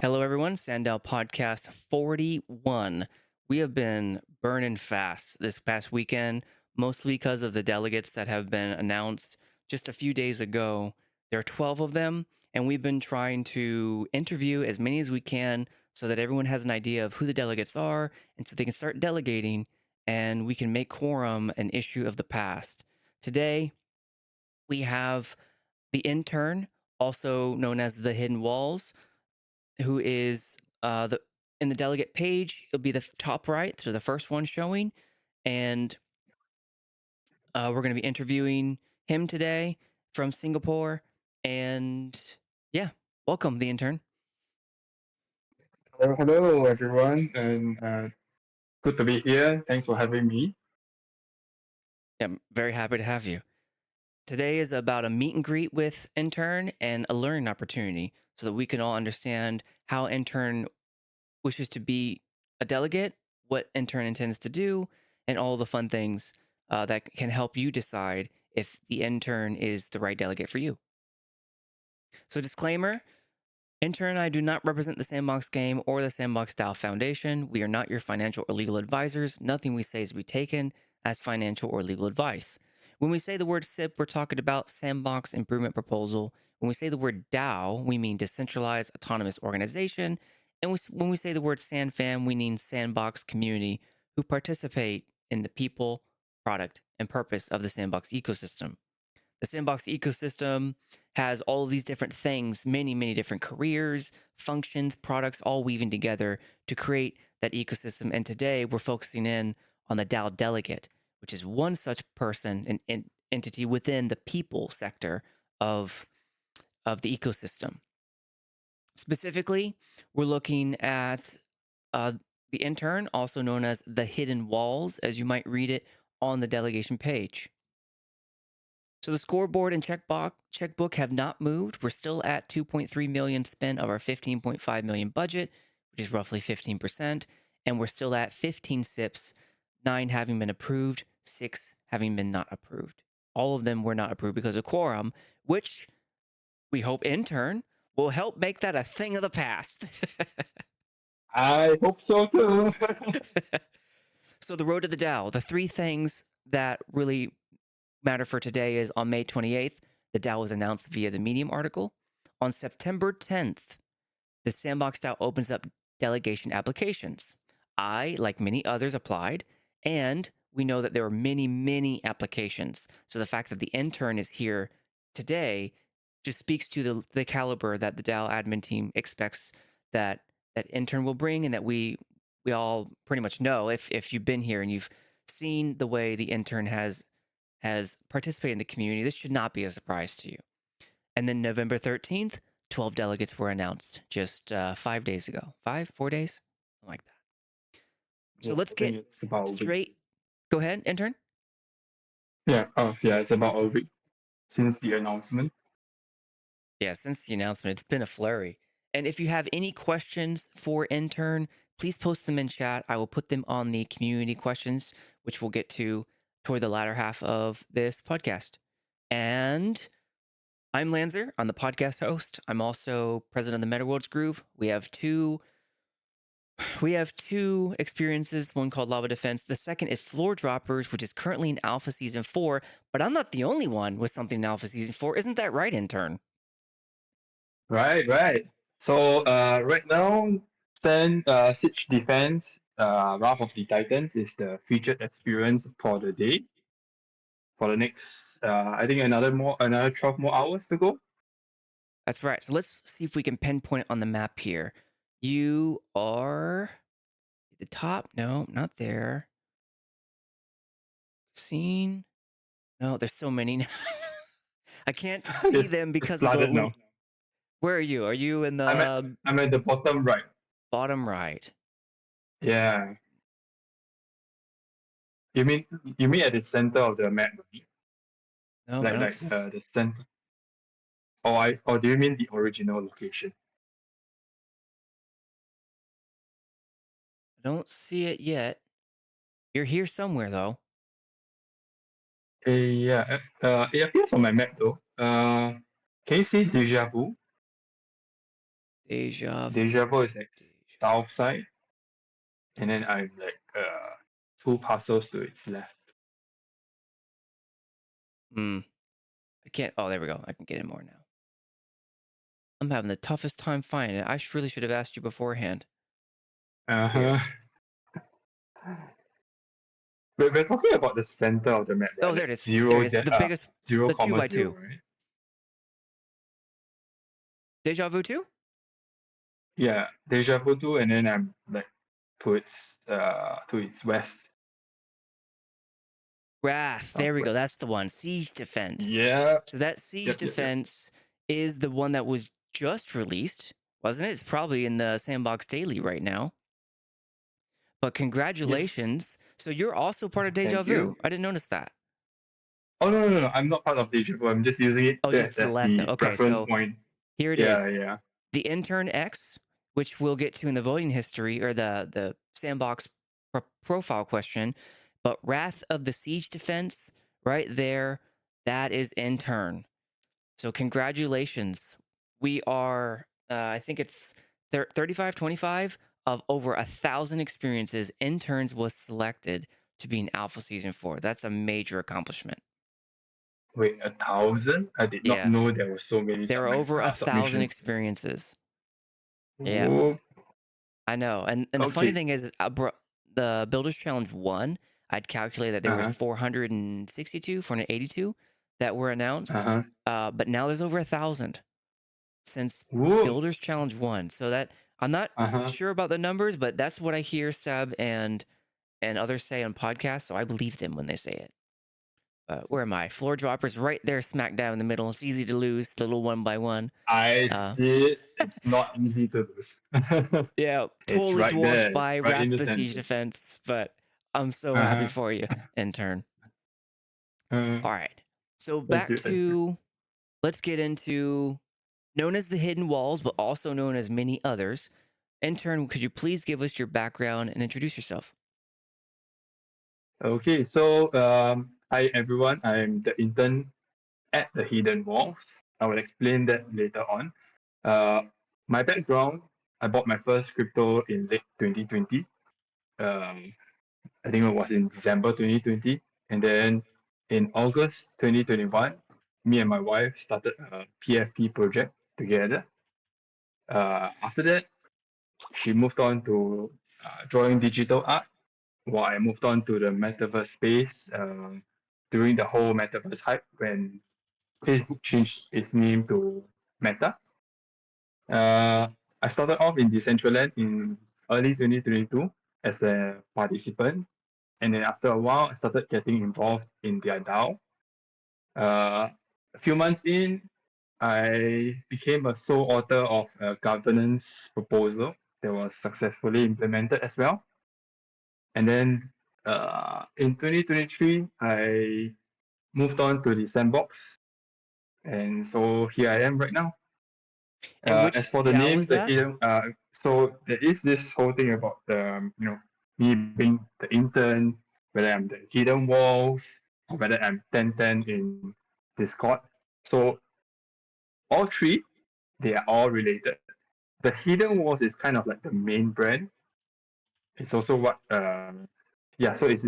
Hello, everyone. SandDAO Podcast 41. We have been burning fast this past weekend, mostly because of the delegates that have been announced just a few days ago. There are 12 of them, and we've been trying to interview as many as we can so that everyone has an idea of who the delegates are and so they can start delegating and we can make quorum an issue of the past. Today, we have the intern, also known as the Hidden Walls, who is the in the delegate page. It'll be the top right, so the first one showing, and we're going to be interviewing him today from Singapore. And yeah, welcome, the intern. Hello everyone, and good to be here. Thanks for having me. Yeah, I'm very happy to have you. Today is about a meet and greet with intern and a learning opportunity, so that we can all understand how intern wishes to be a delegate, what intern intends to do, and all the fun things that can help you decide if the intern is the right delegate for you. So, disclaimer: intern and I do not represent the Sandbox Game or the Sandbox DAO Foundation. We are not your financial or legal advisors. Nothing we say is to be taken as financial or legal advice. When we say the word SIP, we're talking about Sandbox Improvement Proposal. When we say the word DAO, we mean Decentralized Autonomous Organization. And when we say the word SandFam, we mean Sandbox Community who participate in the people, product, and purpose of the Sandbox ecosystem. The Sandbox ecosystem has all of these different things, many, many different careers, functions, products, all weaving together to create that ecosystem. And today we're focusing in on the DAO delegate, which is one such person and entity within the people sector of the ecosystem. Specifically, we're looking at uh, the intern, also known as the hidden walls, as you might read it on the delegation page. So the scoreboard and checkbook have not moved. We're still at 2.3 million spent of our 15.5 million budget, which is roughly 15%, and we're still at 15 SIPs, 9 having been approved, 6 having been not approved. All of them were not approved because of quorum, which we hope in turn will help make that a thing of the past. I hope so too. So the road to the DAO, the three things that really matter for today is on May 28th, the DAO was announced via the Medium article. On September 10th, the Sandbox DAO opens up delegation applications. I, like many others, applied, and we know that there were many, many applications. So the fact that the intern is here today just speaks to the caliber that the DAO admin team expects that intern will bring, and that we all pretty much know if you've been here and you've seen the way the intern has participated in the community, this should not be a surprise to you. And then November 13th, 12 delegates were announced just 5 days ago. 4 days? Something like that. So Yeah, let's I think get it's about a week. straight. Go ahead, intern. Yeah, it's about a week since the announcement. Yeah, since the announcement, it's been a flurry. And if you have any questions for intern, please post them in chat. I will put them on the community questions, which we'll get to toward the latter half of this podcast. And I'm Lanzer. I'm the podcast host. I'm also president of the MetaWorlds group. We have two experiences, one called Lava Defense. The second is Floor Droppers, which is currently in Alpha Season 4, but I'm not the only one with something in Alpha Season 4. Isn't that right, intern? Right. So right now, Siege Defense, Wrath of the Titans is the featured experience for the day. For the next, I think another 12 more hours to go. That's right. So let's see if we can pinpoint on the map here. You are at the top. No, not there. Scene. No, there's so many now. I can't see them It's because of the flooded little. now. Where are you? Are you in I'm at the I'm at the bottom right. bottom right? Yeah. You mean you mean at the center of the map, right? No, I Like don't. the center. Or do you mean the original location? I don't see it yet. You're here somewhere though. Yeah. It appears on my map though. Can you see Deja Vu? Deja. Deja vu is like Deja. south side, and then I'm like 2 parcels to its left. Hmm. I can't. Oh, there we go. I can get in more now. I'm having the toughest time finding it. I really should have asked you beforehand. Here. We're talking about the center of the map, right? Oh, there Like it is. There zero, it is. The biggest, zero the two comma by zero, two. right? Deja vu 2? Yeah, Deja Vu 2, and then I'm like to its west, Wrath. There we go. southwest. That's the one. Siege defense. Yeah, So that siege yep. defense is the one that was just released, wasn't it? It's probably in the Sandbox Daily right now. But Yes, congratulations. So you're also part of Deja thank you. Vu. I didn't notice that. Oh no, I'm not part of Deja Vu. I'm just using it Oh, just to the as left. the Okay, reference so point. here it Yeah, is. yeah. The Intern X, which we'll get to in the voting history or the Sandbox profile question. But Wrath of the Siege Defense, right there, that is Intern. So congratulations. We are, I think it's 35-25 of over 1,000 experiences. Interns was selected to be in Alpha Season 4. That's a major accomplishment. Wait, 1,000? I did not Yeah. know there were so many There are over 1,000 submissions. experiences. Yeah, Oh, I know. And the funny okay. thing is, the Builders Challenge 1, I'd calculate that there was Uh-huh. 482 that were announced. Uh-huh. But now there's over 1,000 since Whoa. Builders Challenge 1. So that I'm not Uh-huh. sure about the numbers, but that's what I hear Seb and others say on podcasts, so I believe them when they say it. Where am I? Floor droppers right there, smack down in the middle. It's easy to lose, the little one by one. I Uh, see it. It's not easy to lose. yeah, It's totally right dwarfed there, by right in Wrath the the Siege center. Defense, but I'm so happy Uh-huh. for you, intern. Uh, All right, so thank back you, thank you. to let's get into known as the Hidden Walls, but also known as many others. Intern, could you please give us your background and introduce yourself? Okay, so hi everyone. I'm the intern at the Hidden Walls. I will explain that later on. Uh, my background, I bought my first crypto in late 2020. Um, I think it was in December 2020. And then in August 2021, me and my wife started a PFP project together. After that, she moved on to drawing digital art, while I moved on to the metaverse space during the whole metaverse hype when Facebook changed its name to Meta. Uh, I started off in Decentraland in early 2022 as a participant, and then after a while, I started getting involved in their DAO. A few months in, I became a sole author of a governance proposal that was successfully implemented as well. And then in 2023, I moved on to the Sandbox, and so here I am right now. And which As for the DAO name, was that? so there is this whole thing about me being the intern, whether I'm the hidden walls, or whether I'm 1010 in Discord. So all three, they are all related. The hidden walls is kind of like the main brand. It's also what yeah, so it's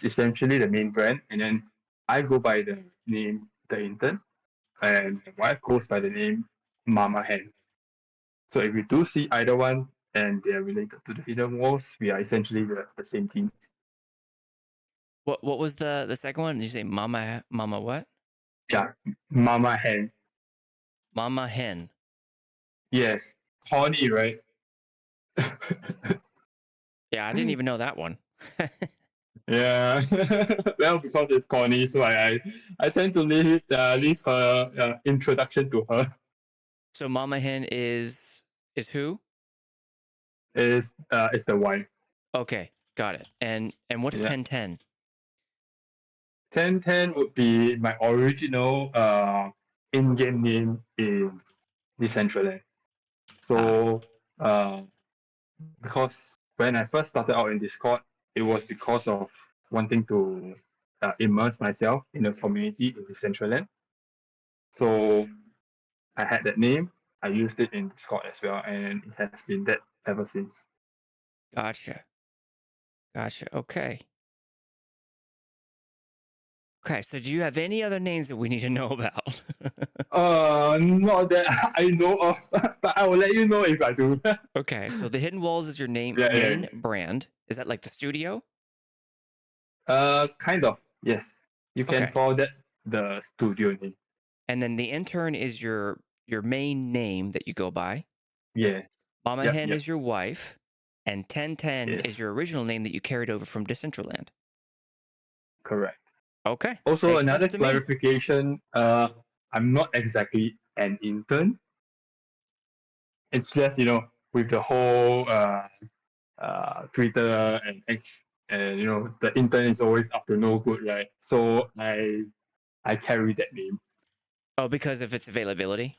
essentially the main brand, and then I go by the name the intern, and my wife goes by the name Mama Hen. So if we do see either one and they are related to the hidden walls, we are essentially the same team. What was the second one? Did you say Mama what? Yeah, Mama Hen. Mama Hen. Yes, corny, right? Yeah, I didn't even know that one. Yeah. Well, because it's corny, so I tend to leave her introduction to her. So Mama Hen is who? Is the wife. Okay, got it. And what's Yeah. 1010? 1010 would be my original in-game name in Decentraland. Ah, So uh, because when I first started out in Discord, it was because of wanting to immerse myself in the community in Decentraland. So I had that name. I used it in Discord as well, and it has been that ever since. Gotcha. Gotcha. Okay. Okay. So do you have any other names that we need to know about? Not that I know of, but I will let you know if I do. Okay. So the Hidden Walls is your Yeah, yeah, main brand. Is that like the studio? kind of. Yes, you can Okay. call that the studio name. And then the Intern is your main name that you go by. Yes. Mama Yep. Hen Yep. is your wife, and 1010 is Yes. your original name that you carried over from Decentraland. Correct. Okay. Also, Makes another sense to me. clarification. I'm not exactly an intern. It's just with the whole Twitter and X, and the intern is always up to no good, right? So I carry that name. Oh, because of its availability?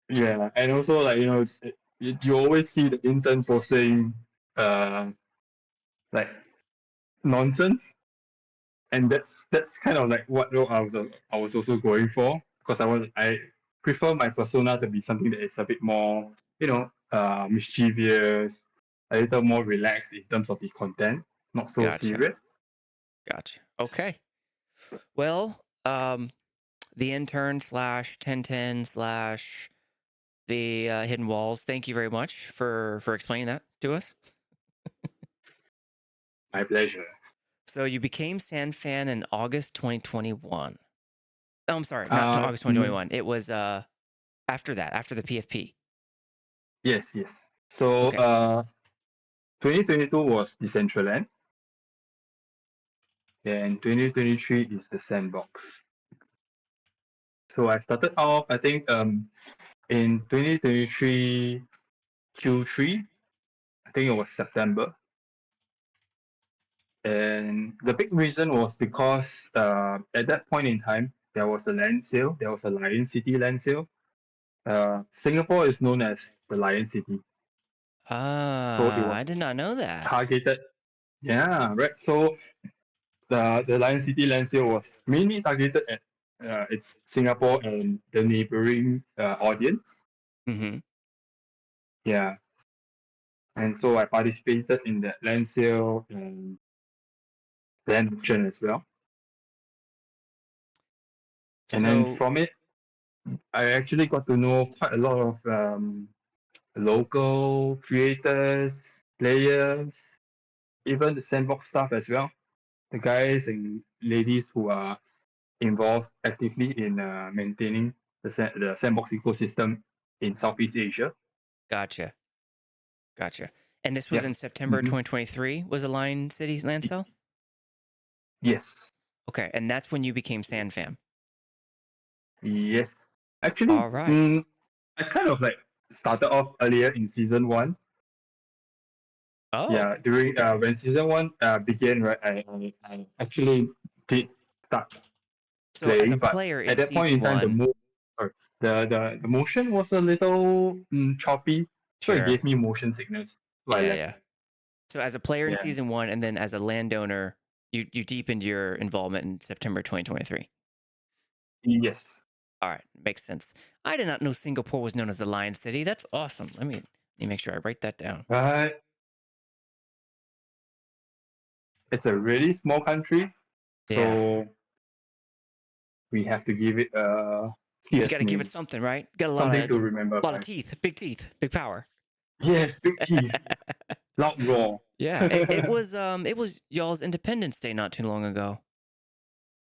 Yeah, and also like you always see the intern posting like nonsense, and that's kind of like what role I was also going for, because I prefer my persona to be something that is a bit more mischievous, a little more relaxed in terms of the content, not so Gotcha. serious. Gotcha. Okay. Well, the Intern slash 1010 slash the Hidden Walls. Thank you very much for explaining that to us. My pleasure. So you became SandFan in August 2021. Oh, I'm sorry, not Uh, August mm, 2021. It was after that, after the PFP. yes, yes. So Okay. 2022 was Decentraland, and 2023 is the Sandbox. So I started off, I think, in 2023 Q3. I think it was September. And the big reason was because at that point in time, there was a land sale. There was a Lion City land sale. Singapore is known as the Lion City. So it Ah, I was did not know that. targeted. Yeah, right. So the Lion City land sale was mainly targeted at its Singapore and the neighboring audience. Mm-hmm. Yeah. And so I participated in that land sale and land auction as well. And then So from it, I actually got to know quite a lot of local creators, players, even the sandbox staff as well. The guys and ladies who are involved actively in maintaining the sandbox ecosystem in Southeast Asia. gotcha. Gotcha. And this was Yeah. in September Mhm. 2023, was a Lion City land Y- sale? Yes. Okay. And that's when you became SandFam. Yes. Actually, All right. I kind of like started off earlier in season one. Oh, Yeah, during okay. when season one began, right? I actually did start So as a playing, but player in at that point season in time, one, sorry, the motion was a little choppy, so it sure. gave me motion sickness. So I Yeah, left. yeah. So as a player in Yeah. season one, and then as a landowner, you deepened your involvement in September 2023. Yes. All right, makes sense. I did not know Singapore was known as the Lion City. That's awesome. Let me make sure I write that down. But it's a really small country, Yeah, so we have to give it a you got fierce to give it name, something, right? Got something to remember a lot of by. teeth, big power. Yes, big teeth, loud roar. Yeah, it was y'all's Independence Day not too long ago.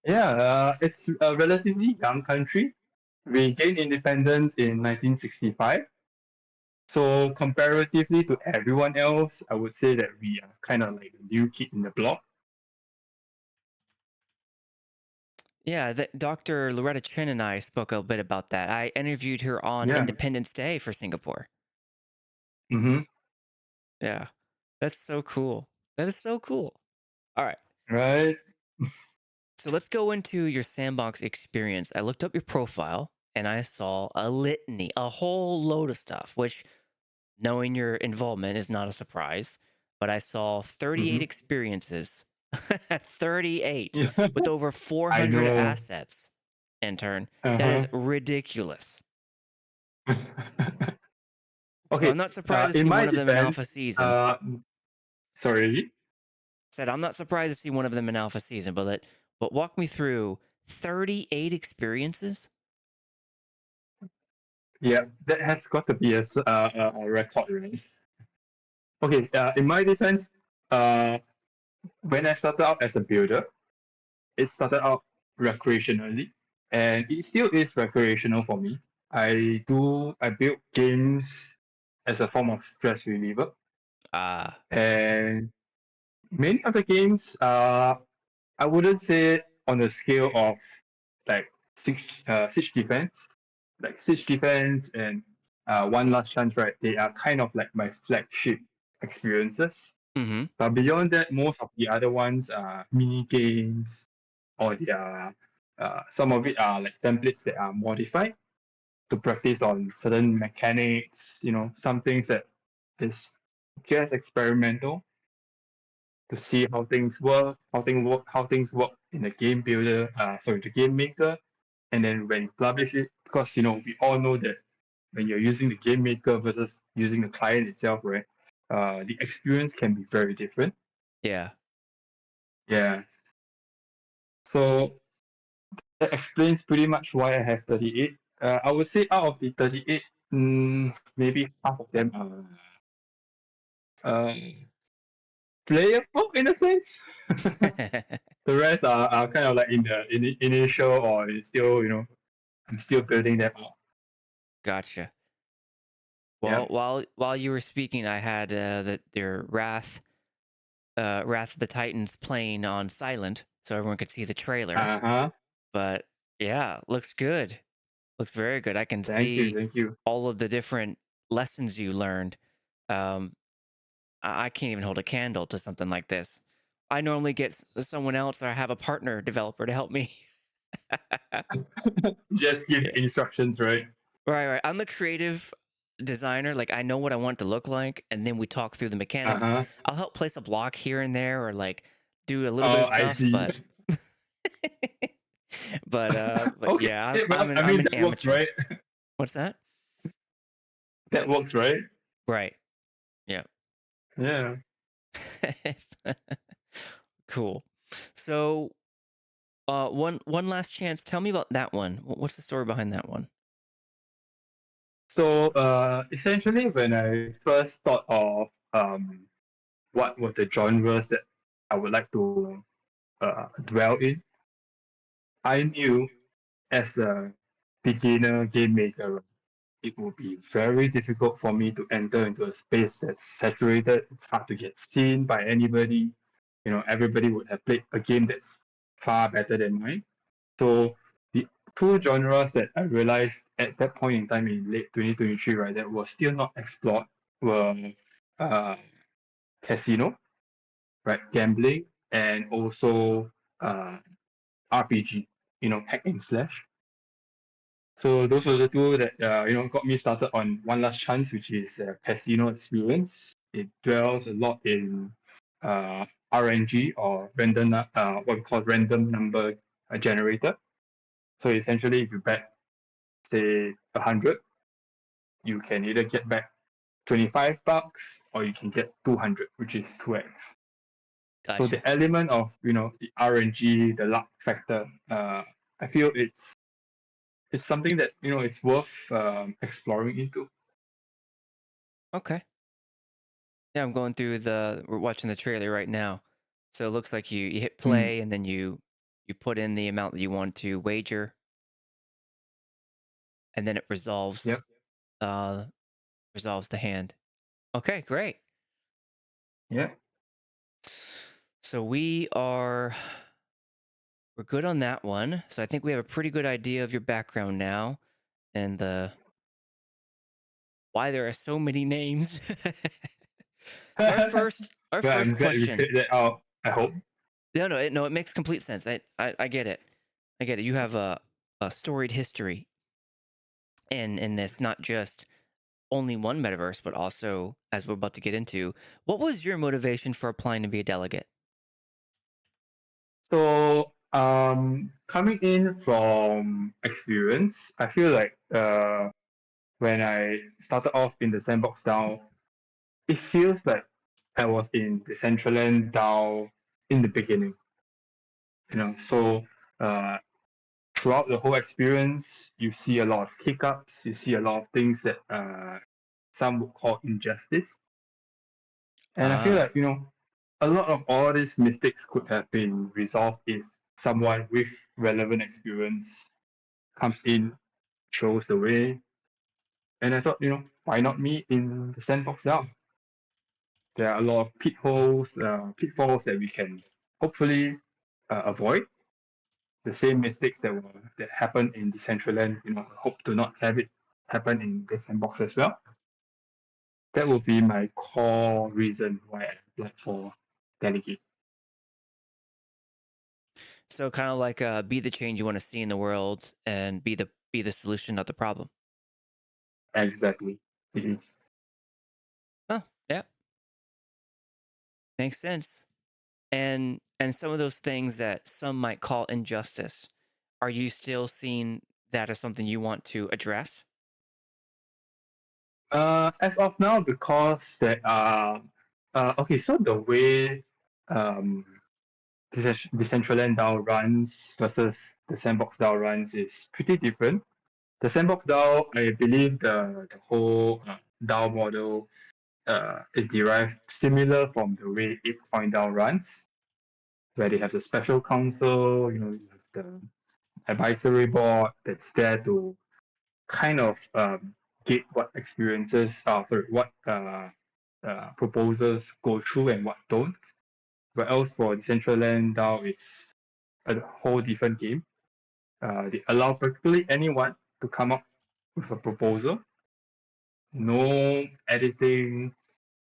Yeah, it's a relatively young country. We gained independence in 1965. So comparatively to everyone else, I would say that we are kind of like the new kid in the block. Yeah, Dr. Loretta Chin and I spoke a bit about that. I interviewed her on Yeah. Independence Day for Singapore. Mm-hmm. Yeah, that's so cool. That is so cool. All right. Right. So let's go into your sandbox experience. I looked up your profile and I saw a litany, a whole load of stuff, which knowing your involvement is not a surprise. But I saw 38 Mm-hmm. experiences, 38 Yeah. with over I 400 know. assets, intern. That is Uh-huh. ridiculous. So I'm Okay, not surprised to in see my one of them in defense, alpha season. uh, sorry. Said I'm not surprised to see one of them in alpha season, but walk me through 38 experiences. Yeah, that has got to be a record, right? Okay, in my defense, uh, when I started out as a builder, it started out recreationally, and it still is recreational for me. I build games as a form of stress reliever, Ah, and many of the games, I wouldn't say on the scale of like siege defense, like siege defense and one last chance, right? They are kind of like my flagship experiences. mm-hmm. But beyond that, most of the other ones are mini games, or they are some of it are like templates that are modified to practice on certain mechanics. Some things that is just experimental to see how things work in the game builder, the game maker, and then when you publish it, because we all know that when you're using the game maker versus using the client itself, right? The experience can be very different. Yeah. Yeah. So that explains pretty much why I have 38. I would say out of the 38, maybe half of them are playable in a sense. The rest are kind of like in the initial, or it's still, I'm still building them out. Gotcha. Yeah. Well, while you were speaking, I had their Wrath of the Titans playing on silent, so everyone could see the trailer. Uh-huh. But yeah, looks good. Looks very good. I can Thank you. see Thank you. all of the different lessons you learned. Um, I can't even hold a candle to something like this. I normally get someone else, or I have a partner developer to help me. Just give Yeah. instructions, right? Right, right. I'm the creative designer. Like I know what I want it to look like, and then we talk through the mechanics. Uh-huh. I'll help place a block here and there, or like do a little bit Oh, of I stuff, see. but Okay. yeah, Yeah, well, I I'm mean, an that works, amateur. right? What's that? That works, right? Right. Yeah. Yeah. Cool. So, one last chance. Tell me about that one. What's the story behind that one? So, essentially, when I first thought of what were the genres that I would like to dwell in, I knew as a beginner game maker, it would be very difficult for me to enter into a space that's saturated. It's hard to get seen by anybody. Everybody would have played a game that's far better than mine. So the two genres that I realized at that point in time in late 2023, right, that was still not explored were uh, casino, right, gambling, and also uh, RPG, hack and slash. So those were the two that got me started on One Last Chance, which is a casino experience. It dwells a lot in RNG, or what we call random number generator. So essentially, if you bet say 100, you can either get back $25 or you can get 200, which is 2x. So Gotcha. the element of the RNG, the luck factor, I feel it's something that it's worth exploring into. Okay. Yeah, I'm going through we're watching the trailer right now. So it looks like you hit Mm, play and then you put in the amount that you want to wager, and then it yep. uh resolves the hand. Okay, great. Yeah. So we're good on that one. So I think we have a pretty good idea of your background now and the why there are so many names. So our Well, first I'm glad we question. cleared that out. I hope. No, it makes complete sense. I get it. I get it. You have a storied history in this, not just only one metaverse, but also as we're about to get into. What was your motivation for applying to be a delegate? So, coming in from experience, I feel like when I started off in the Sandbox DAO, it feels like I was in the Decentraland DAO in the beginning. So uh, throughout the whole experience, you see a lot of hiccups, you see a lot of things that some would call injustice. And I feel Ah, like, a lot of all these mistakes could have been resolved if someone with relevant experience comes in, shows the way. And I thought, why not me in the Sandbox now? There are a lot of pitfalls that we can hopefully avoid. The same mistakes that happened in Decentraland, hope to not have it happen in the Sandbox as well. That would be my core reason why I applied for Delegate. so kind of like be the change you want to see in the world and be the solution, not the problem. Exactly. It is. Oh, yeah, makes sense. And some of those things that some might call injustice, are you still seeing that as something you want to address? As of now, because there are okay, so the way um Decentraland DAO runs versus the Sandbox DAO runs is pretty different. The Sandbox DAO, I believe the whole DAO model is derived similar from the way ApeCoin DAO runs, where they have the special counsel, you have the advisory board that's there to kind of gate what what proposals go through and what don't. But else for Decentraland DAO, it's a whole different game. They allow practically anyone to come up with a proposal. No editing,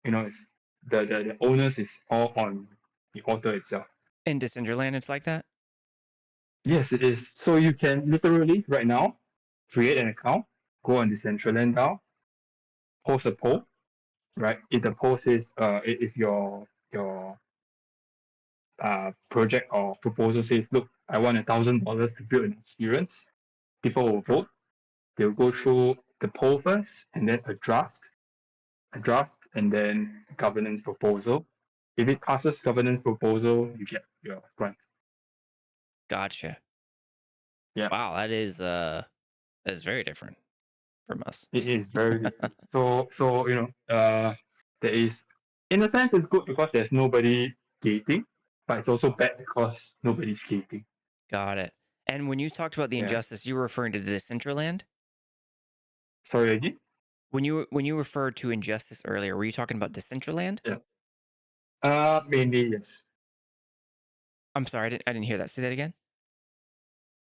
it's the onus is all on the author itself. In Decentraland, it's like that? Yes, it is. So you can literally right now create an account, go on Decentraland DAO, post a poll, right? If the post is if your project or proposal says, look, I want $1,000 to build an experience, people will vote. They'll go through the poll first, and then a draft, and then governance proposal. If it passes governance proposal, you get your grant. Gotcha. Yeah, Wow, that is very different from us. it is very different. So there is, in a sense, it's good because there's nobody gating, but it's also bad because nobody's gating. Got it. And when you talked about the Yeah. injustice, you were referring to the Decentraland? Sorry again. When you referred to injustice earlier, were you talking about Decentraland? Yeah. Mainly yes. I'm sorry, I didn't hear that. Say that again.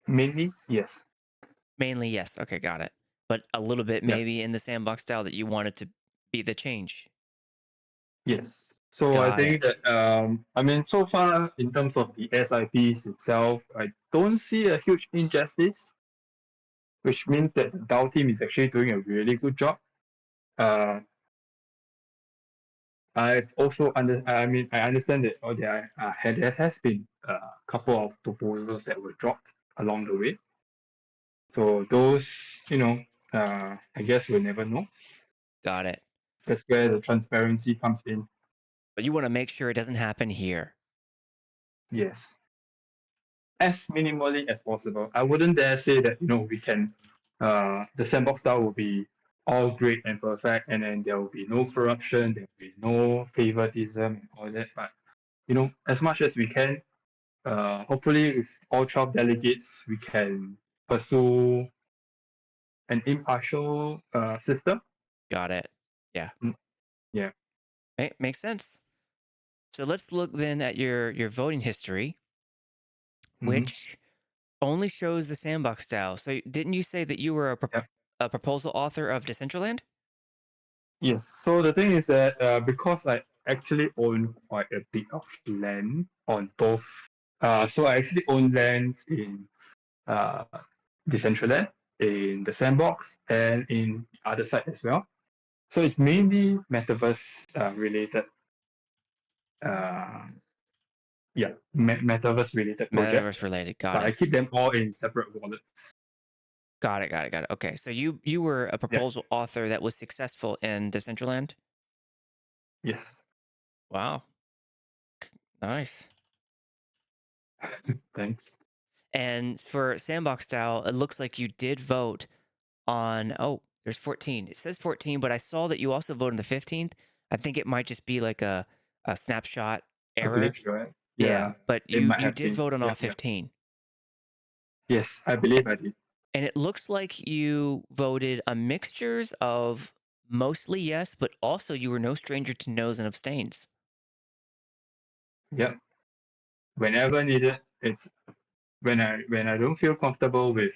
Mainly yes. Mainly, yes. Okay, got it. But a little bit Yeah. maybe in the sandbox style that you wanted to be the change. Yes. So I Got it. think that I mean so far in terms of the SIPs itself, I don't see a huge injustice, which means that the DAO team is actually doing a really good job. Uh, I've also I understand that there has been a couple of proposals that were dropped along the way. So those, I guess we'll never know. Got it. That's where the transparency comes in. But you want to make sure it doesn't happen here. Yes, as minimally as possible. I wouldn't dare say that we can. The sandbox style will be all great and perfect, and then there will be no corruption, there will be no favoritism and all that. But as much as we can, hopefully with all 12 delegates, we can pursue an impartial system. Got it. Yeah. Mm, yeah. Makes sense. So let's look then at your voting history, Mm-hmm. which only shows the sandbox style. So didn't you say that you were Yeah. a proposal author of Decentraland? Yes. So the thing is that because I actually own quite a bit of land on both, so I actually own land in uh, Decentraland, in the Sandbox, and in the other side as well. So it's mainly metaverse related. Uh, yeah, metaverse related projects, Metaverse related. Got but I it. keep them all in separate wallets. Got it. Got it. Got it. Okay. So you were a Yeah. proposal author that was successful in Decentraland. Yes. Wow. Nice. Thanks. And for Sandbox DAO, it looks like you did vote on. Oh, there's 14. It says 14, but I saw that you also voted on the 15th. I think it might just be like a snapshot A error. glitch, right? Yeah, Yeah. but It you might you have did been. vote on all Yep. Yep. 15. Yes, I believe I did. And it looks like you voted a mixtures of mostly yes, but also you were no stranger to no's and abstains. Yep. Whenever needed, it's when I don't feel comfortable with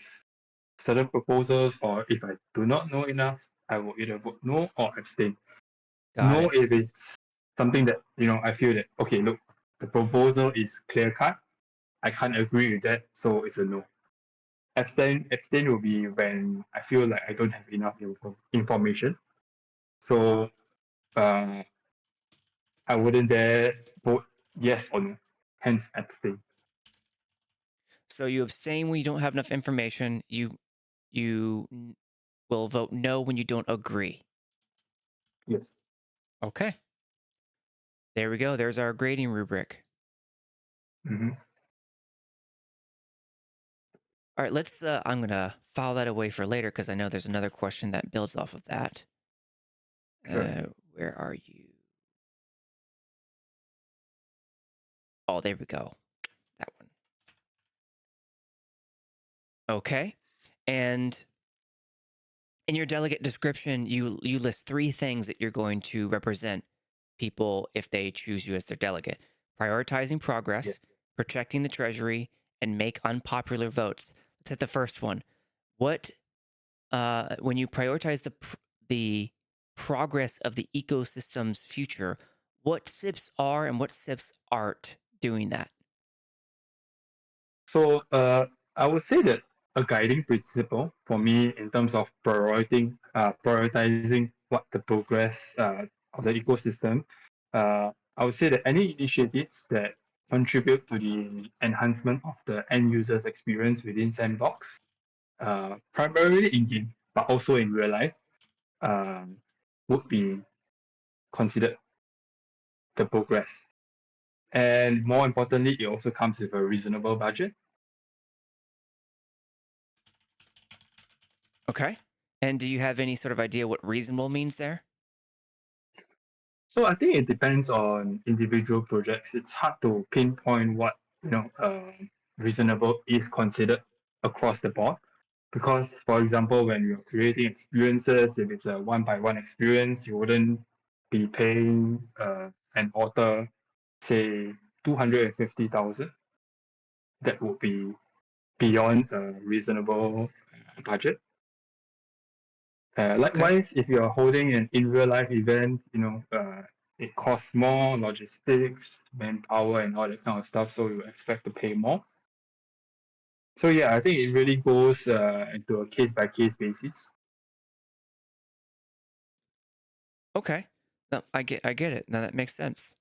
certain proposals, or if I do not know enough, I will either vote no or abstain. Got No it. if it's something that I feel that, okay, look, the proposal is clear cut. I can't agree with that, so it's a no. Abstain will be when I feel like I don't have enough information. So uh, I wouldn't dare vote yes or no. Hence abstain. So you abstain when you don't have enough information. You will vote no when you don't agree. Yes. Okay. There we go. There's our grading rubric. Mm-hmm. All right, let's I'm going to file that away for later cuz I know there's another question that builds off of that. Sure. Where are you? Oh, there we go. That one. Okay. And in your delegate description, you list three things that you're going to represent people if they choose you as their delegate: prioritizing Yeah. progress, protecting the treasury, and make unpopular votes. Let's hit the first one. What when you prioritize the progress of the ecosystem's future, what SIPs are and what SIPs aren't doing that? So I would say that a guiding principle for me in terms of prioritizing what the progress of the ecosystem, I would say that any initiatives that contribute to the enhancement of the end user's experience within Sandbox, primarily in game, but also in real life, um, would be considered the progress. And more importantly, it also comes with a reasonable budget. Okay. And do you have any sort of idea what reasonable means there? So I think it depends on individual projects. It's hard to pinpoint what reasonable is considered across the board, because, for example, when you're creating experiences, if it's a one-by-one experience, you wouldn't be paying an author, say, 250,000. That would be beyond a reasonable budget. Okay. Likewise, if you're holding an in real life event, it costs more logistics, manpower, and all that kind of stuff. So you expect to pay more. So yeah, I think it really goes into a case by case basis. Okay. No, I get it. Now that makes sense.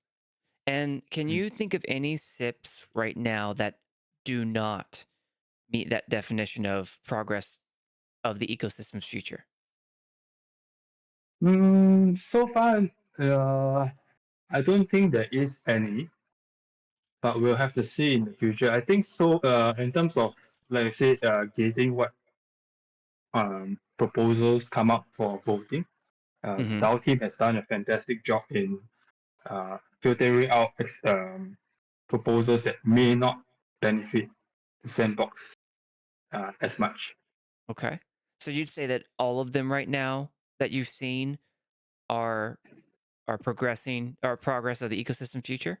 And can Mm. you think of any SIPs right now that do not meet that definition of progress of the ecosystem's future? So far, uh, I don't think there is any, but we'll have to see in the future. I think so. In terms of, like I said, gating what proposals come up for voting, the Hmm. DAO team has done a fantastic job in filtering out proposals that may not benefit the sandbox as much. Okay. So you'd say that all of them right now that you've seen are are progressing or progress of the ecosystem future?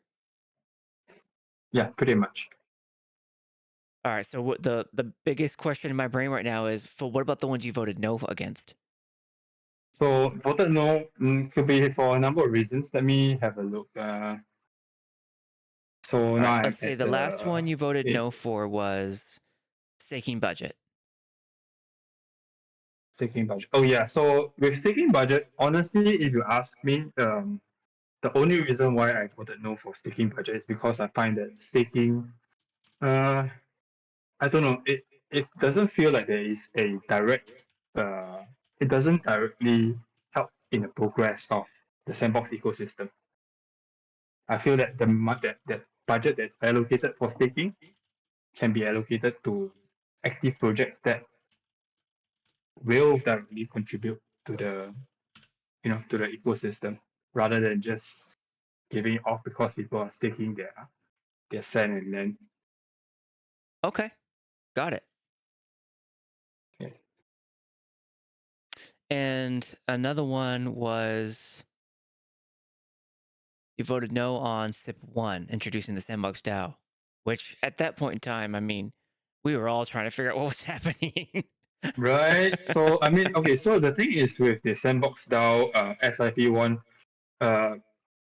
Yeah, pretty much. All right. So what the biggest question in my brain right now is, for what about the ones you voted no against? So voted no could be for a number of reasons. Let me have a look. So All now right. I'm Let's say at the last the one you voted it, no for was staking budget. staking budget. Oh yeah, so with staking budget, honestly, if you ask me, the only reason why I voted no for staking budget is because I find that staking, uh, I don't know. it doesn't feel like there is a direct it doesn't directly help in the progress of the sandbox ecosystem. I feel that that budget that's allocated for staking can be allocated to active projects that will directly contribute to the to the ecosystem rather than just giving it off because people are staking their sand and land. Okay, got it. Okay. And another one was you voted no on SIP 1, introducing the Sandbox DAO, which at that point in time, I mean, we were all trying to figure out what was happening. Right. So I mean, okay. So the thing is with the Sandbox DAO SIP one, uh,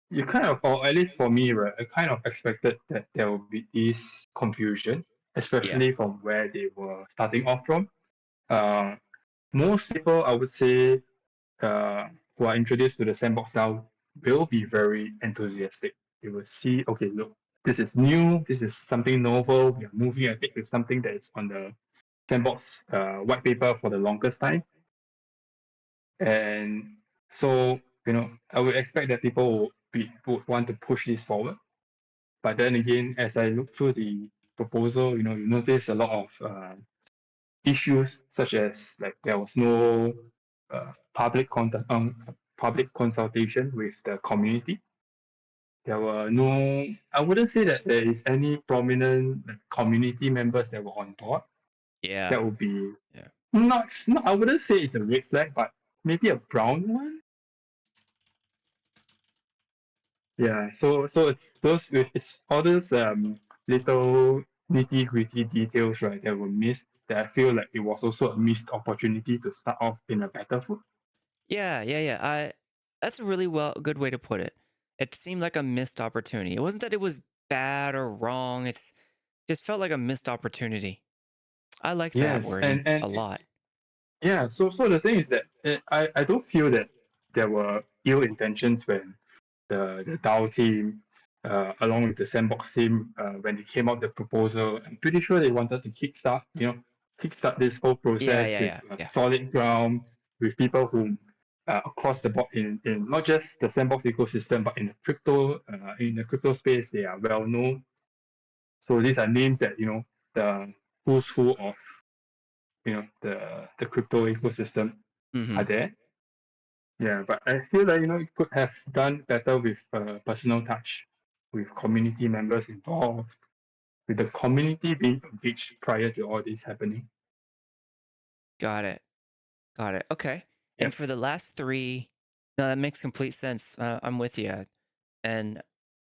you kind of, or at least for me, right, I kind of expected that there will be this confusion, Yeah. especially from where they were starting off from. Uh, Most people, I would say, who are introduced to the Sandbox DAO will be very enthusiastic. They will see, okay, look, this is new, this is something novel. We are moving ahead with something that is on the Sandbox white paper for the longest time. And so, I would expect that people would want to push this forward. But then again, as I look through the proposal, you notice a lot of issues such as like there was no public consultation with the community. There were no, I wouldn't say that there is any prominent like, community members that were on board. Yeah. That would be Yeah. not I wouldn't say it's a red flag, but maybe a brown one. Yeah, so it's all those little nitty gritty details, right, that were missed. That I feel like it was also a missed opportunity to start off in a better foot. Yeah. That's a really good way to put it. It seemed like a missed opportunity. It wasn't that it was bad or wrong. It's just felt like a missed opportunity. I like that Yes, wording and a lot. yeah. So the thing is that I don't feel that there were ill intentions when the DAO team, along with the Sandbox team, when they came out the proposal. I'm pretty sure they wanted to kickstart this whole Yeah, process yeah, with yeah, a yeah. solid ground, with people who across the board in not just the Sandbox ecosystem, but in the crypto space, they are well known. So these are names that the who's who of the crypto ecosystem Mm-hmm. are there. Yeah, but I feel like it could have done better with personal touch, with community members involved, with the community being engaged prior to all this happening. Got it. Got it. Okay. And Yep. for the last three, no, that makes complete sense. I'm with you. And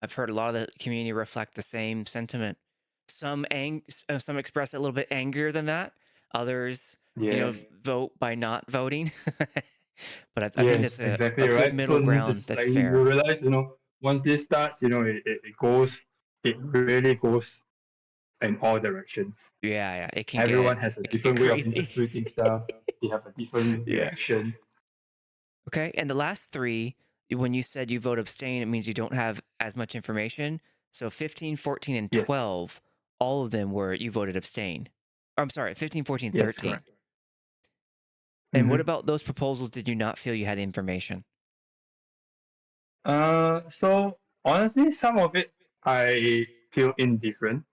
I've heard a lot of the community reflect the same sentiment. Some express it a little bit angrier than that. Others, Yes. vote by not voting. But I think that's Yes, a exactly good right. So middle this ground. is That's like you fair. realize, once this starts, it really goes in all directions. Yeah. Everyone has a It can get different way of crazy. interpreting stuff. They have a different Yeah. reaction. Okay. And the last three, when you said you vote abstain, it means you don't have as much information. So 15, 14, and Yes. 12, all of them were you voted abstain. Or, I'm sorry, 15, 14, Yes, 13. correct. And what Mm-hmm. about those proposals did you not feel you had information? So honestly, some of it I feel indifferent.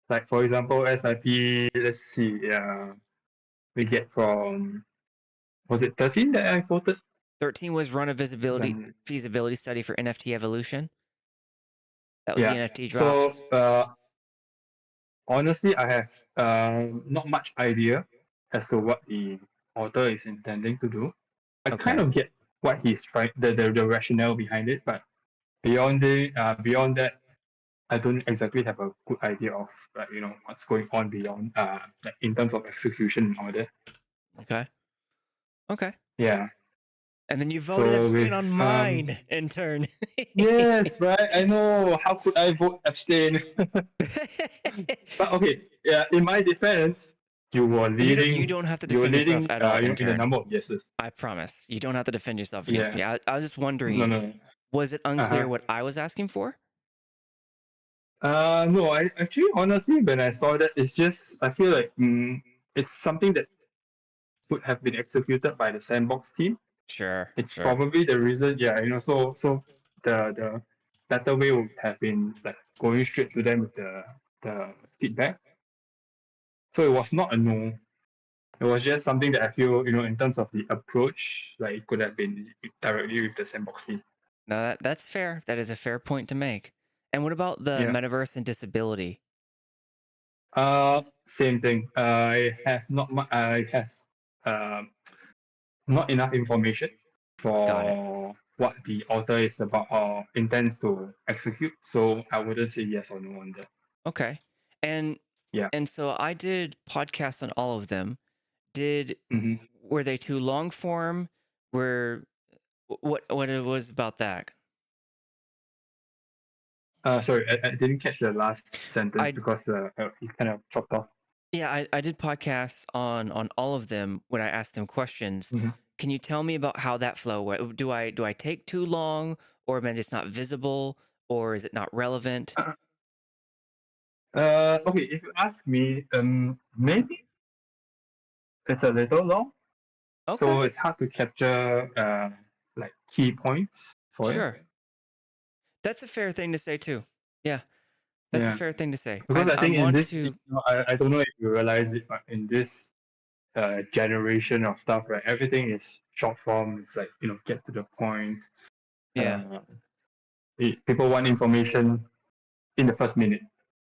Like for example, SIP. Let's see. We get from, was it 13 that I voted? 13 was run a Some- feasibility study for NFT evolution. That was the Yeah. NFT So drops. honestly, I have not much idea as to what the author is intending to do. I kind Okay. of get what he's trying, the rationale behind it, but beyond that, I don't exactly have a good idea of what's going on beyond like in terms of execution and all that. Okay. Okay. Yeah. And then you voted So abstain with on mine, intern. yes, right. I know. How could I vote abstain? But okay, yeah. In my defense, you were You leading. don't have to You were defend yourself leading. at all, In the intern. number of yeses. I promise. You don't have to defend yourself against Yeah. me. I was just No. wondering, No. was it Uh unclear huh. what I was asking for? No. I actually, honestly, when I saw that, it's just I feel like it's something that would have been executed by the Sandbox team. Sure, It's sure. probably the reason, yeah, so the better way would have been like going straight to them with the feedback. So it was not a no. It was just something that I feel, in terms of the approach, like it could have been directly with the Sandbox team. No, that's fair. That is a fair point to make. And what about the Yeah. metaverse and disability? Same thing. I have um not enough information Got it. for what the author is about or intends to execute. So I wouldn't say yes or no on that. Okay. And Yeah. and so I did podcasts on all of them. Did hmm Were they too long form? Were what it was about that? Sorry, I didn't catch the last sentence I because it kind of chopped off. Yeah, I did podcasts on all of them when I asked them questions. hmm Can you tell me about how that flow went? Do I take too long, or am I just not visible, or is it not relevant? Okay, if you ask me, maybe it's a little long, Okay, so it's hard to capture like key points for it. sure. That's a fair thing to say too. Yeah, that's a Yeah, fair thing to say. because I I I think in want this, to. I don't know if you realize it, but in this generation of stuff, right? Everything is short form. It's like, get to the point. Yeah, Uh, People want information in the first minute.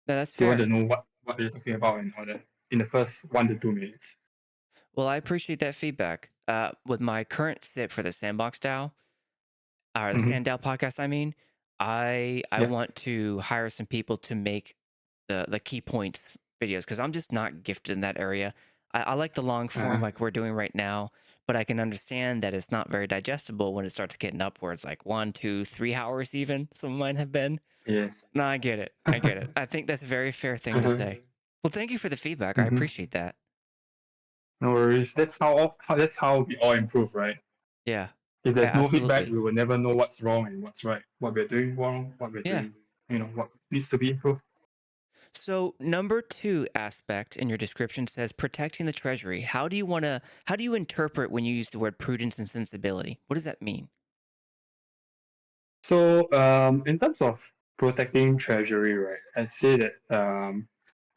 no, that's They want to fair. know what you're talking about and all that in the first 1 to 2 minutes. Well, I appreciate that feedback. With my current SIP for the Sandbox DAO, or the hmm SandDAO podcast, I mean, I Yeah. want to hire some people to make the key points videos because I'm just not gifted in that area. I like the long form Uh, like we're doing right now, but I can understand that it's not very digestible when it starts getting upwards like 1, 2, 3 hours even. Some of mine have been. yes. No, I get it. I get it. I think that's a very fair thing to say. Well, thank you for the feedback. I hmm appreciate that. No worries. That's how we all improve, right? Yeah. If Yeah, there's no feedback, absolutely. we will never know what's wrong and what's right. What we're doing wrong, what we're Yeah. doing, what needs to be improved. So number two aspect in your description says protecting the treasury. How do you interpret when you use the word prudence and sensibility? What does that mean? So, in terms of protecting treasury, right, I'd say that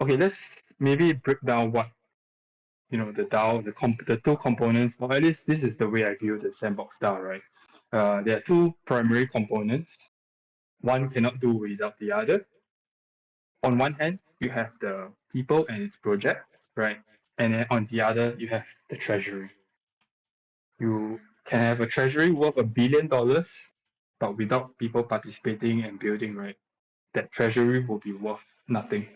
okay, let's maybe break down what the DAO, the two components, or at least this is the way I view the Sandbox DAO, right? There are two primary components. One cannot do without the other. On one hand, you have the people and its project, right? And then on the other, you have the treasury. You can have a treasury worth $1 billion, but without people participating and building, right? That treasury will be worth nothing.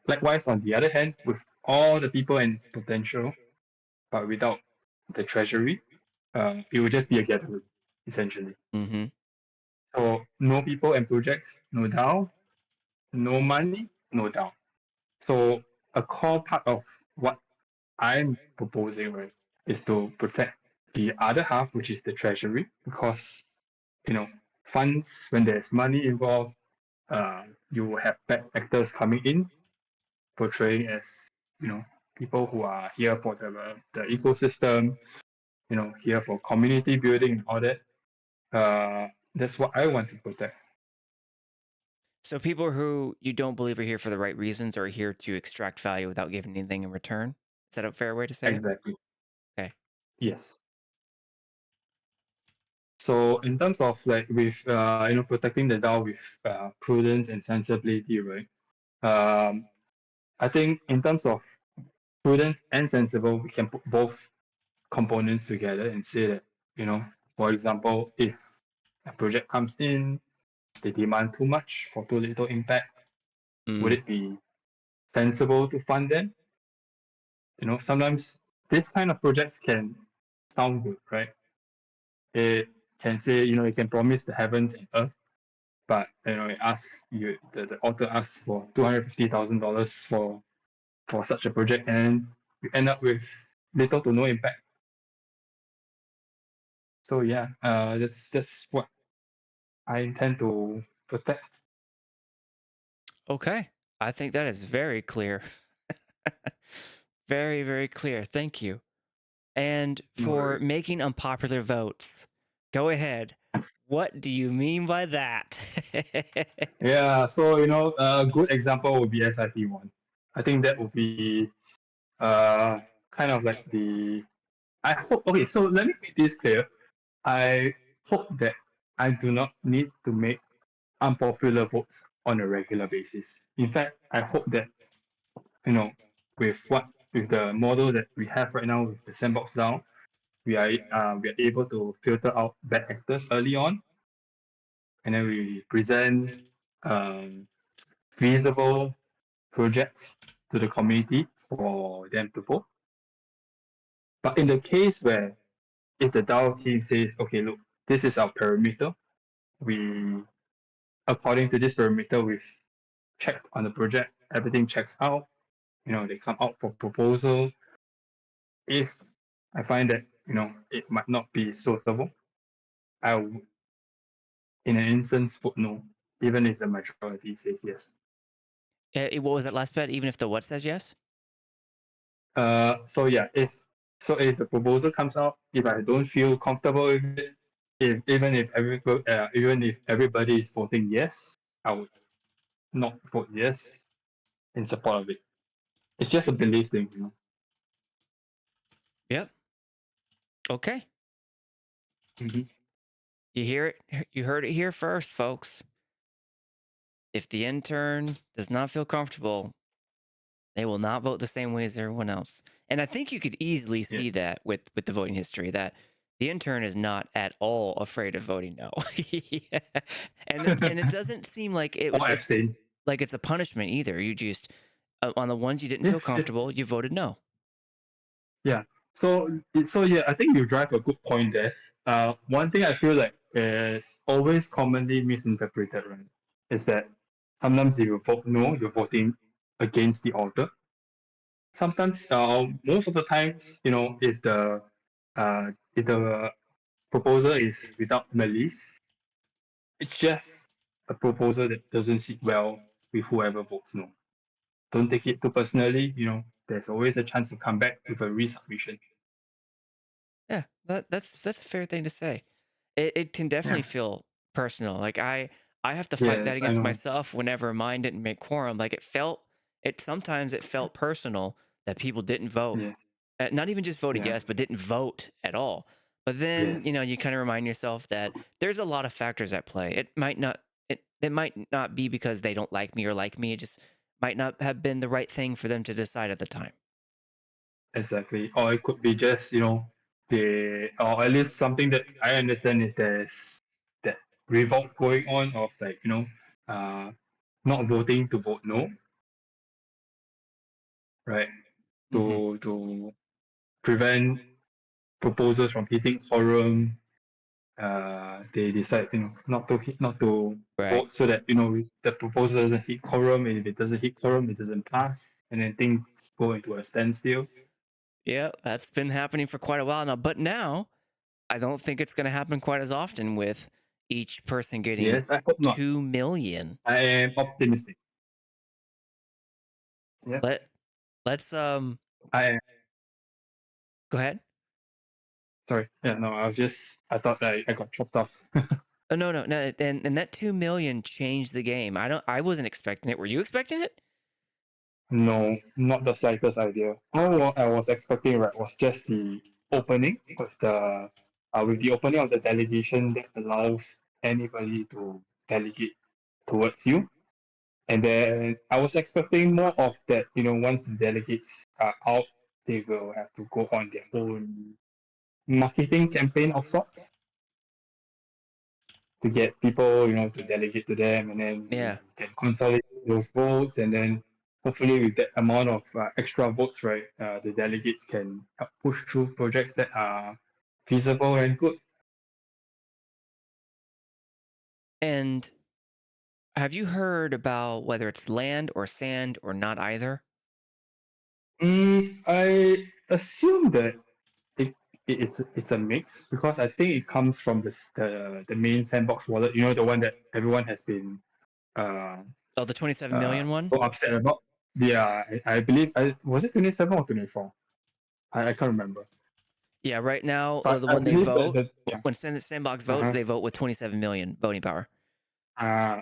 Likewise, on the other hand, with all the people and its potential, but without the treasury, it will just be a gathering, essentially. Mm-hmm. So no people and projects, no DAO, no money, no DAO. So a core part of what I'm proposing, right, is to protect the other half, which is the treasury, because you know funds when there's money involved, you will have bad actors coming in portraying as people who are here for the ecosystem, here for community building and all that. That's what I want to protect. So people who you don't believe are here for the right reasons or are here to extract value without giving anything in return. Is that a fair way to say it? Exactly. Okay. Yes. So in terms of like with protecting the DAO with prudence and sensibility, right? Um, I think in terms of prudent and sensible, we can put both components together and say that, for example, if a project comes in, they demand too much for too little impact, would Mm. it be sensible to fund them? Sometimes this kind of projects can sound good, right? It can say, it can promise the heavens and earth, but it asks you, the author asks for $250,000 for such a project, and you end up with little to no impact. So yeah, that's what I intend to protect. Okay. I think that is very clear. Very, very clear. Thank you. And No for worries. making unpopular votes, go ahead. What do you mean by that? Yeah, so a good example would be SIP1. I think that would be uh kind of like the I hope okay, so let me make this clear. I hope that I do not need to make unpopular votes on a regular basis. In fact, I hope that you know with the model that we have right now with the Sandbox DAO, we are able to filter out bad actors early on, and then we present um, feasible projects to the community for them to vote. But in the case where if the DAO team says, okay, look, this is our parameter, we according to this parameter we've checked on the project, everything checks out, they come out for proposal. If I find that it might not be suitable, I will in an instance vote no, even if the majority says yes. What was that last bet? Even if the what says yes? So yeah, if the proposal comes out, if I don't feel comfortable with it, if even if everybody is voting yes, I would not vote yes in support of it. It's just a belief thing. Yep. Okay. Mm-hmm. You hear it? You heard it here first, folks. If the intern does not feel comfortable, they will not vote the same way as everyone else. And I think you could easily Yeah. see that with the voting history that the intern is not at all afraid of voting no. Yeah. And it doesn't seem like Or it's abstain. like it's a punishment either. You just on the ones you didn't feel Yes, yes. comfortable, you voted no. Yeah. So yeah, I think you drive a good point there. One thing I feel like is always commonly misinterpreted, right? Is that sometimes if you vote no, you're voting against the author. Sometimes, most of the times, if the proposal is without malice, it's just a proposal that doesn't sit well with whoever votes no. Don't take it too personally. There's always a chance to come back with a resubmission. Yeah, that's a fair thing to say. It can definitely Yeah. feel personal. Like I have to fight that Yes, I against know. myself whenever mine didn't make quorum. Like it sometimes it felt personal that people didn't vote. Yeah. Not even just voted Yeah. yes, but didn't vote at all. But then, Yes. you kind of remind yourself that there's a lot of factors at play. It might not be because they don't like me or like me. It just might not have been the right thing for them to decide at the time. Exactly. Or it could be just, or at least something that I understand is there's that revolt going on of like, uh, not voting to vote no, right? Hmm. To prevent proposals from hitting quorum, they decide, not to Right. vote so that, the proposal doesn't hit quorum. If it doesn't hit quorum, it doesn't pass, and then things go into a standstill. Yeah, that's been happening for quite a while now. But now I don't think it's going to happen quite as often with each person getting Yes, I hope not. 2 million. I am optimistic. Yeah. Let let's I go ahead. Sorry. Yeah, no, I thought I got chopped off. Oh no. And that 2 million changed the game. I wasn't expecting it. Were you expecting it? No, not the slightest idea. All what I was expecting, right, was just the opening with the opening of the delegation that allows anybody to delegate towards you. And then I was expecting more of that, once the delegates are out, they will have to go on their own marketing campaign of sorts to get people, to delegate to them, and then we Yeah. can consolidate those votes, and then hopefully with that amount of extra votes, right, the delegates can help push through projects that are feasible and good. And have you heard about whether it's land or sand or not either? I assume that it, it's a mix because I think it comes from the main Sandbox wallet, the one that everyone has been uh, Oh, the 27 million one? so upset about. yeah, I believe I was it 27 or 24. I can't remember. Yeah, right now, But I when they believe that vote, the yeah. when Sandbox vote, Uh-huh. they vote with 27 million voting power.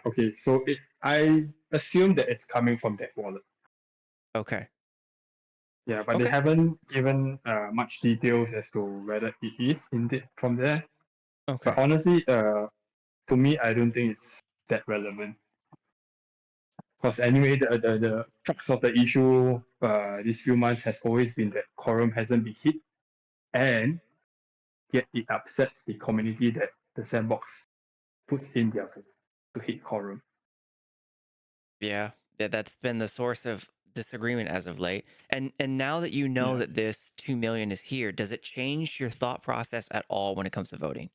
Okay. So I assume that it's coming from that wallet. Okay. Yeah, but they Okay. haven't given much details as to whether it is indeed from there. But Okay. honestly, to me, I don't think it's that relevant. Because anyway, the crux of the issue these few months has always been that quorum hasn't been hit, and yet it upsets the community that the sandbox puts in their vote to hit quorum. Yeah. Yeah, that's been the source of disagreement as of late. And now that you know Yeah. that this 2 million is here, does it change your thought process at all when it comes to voting?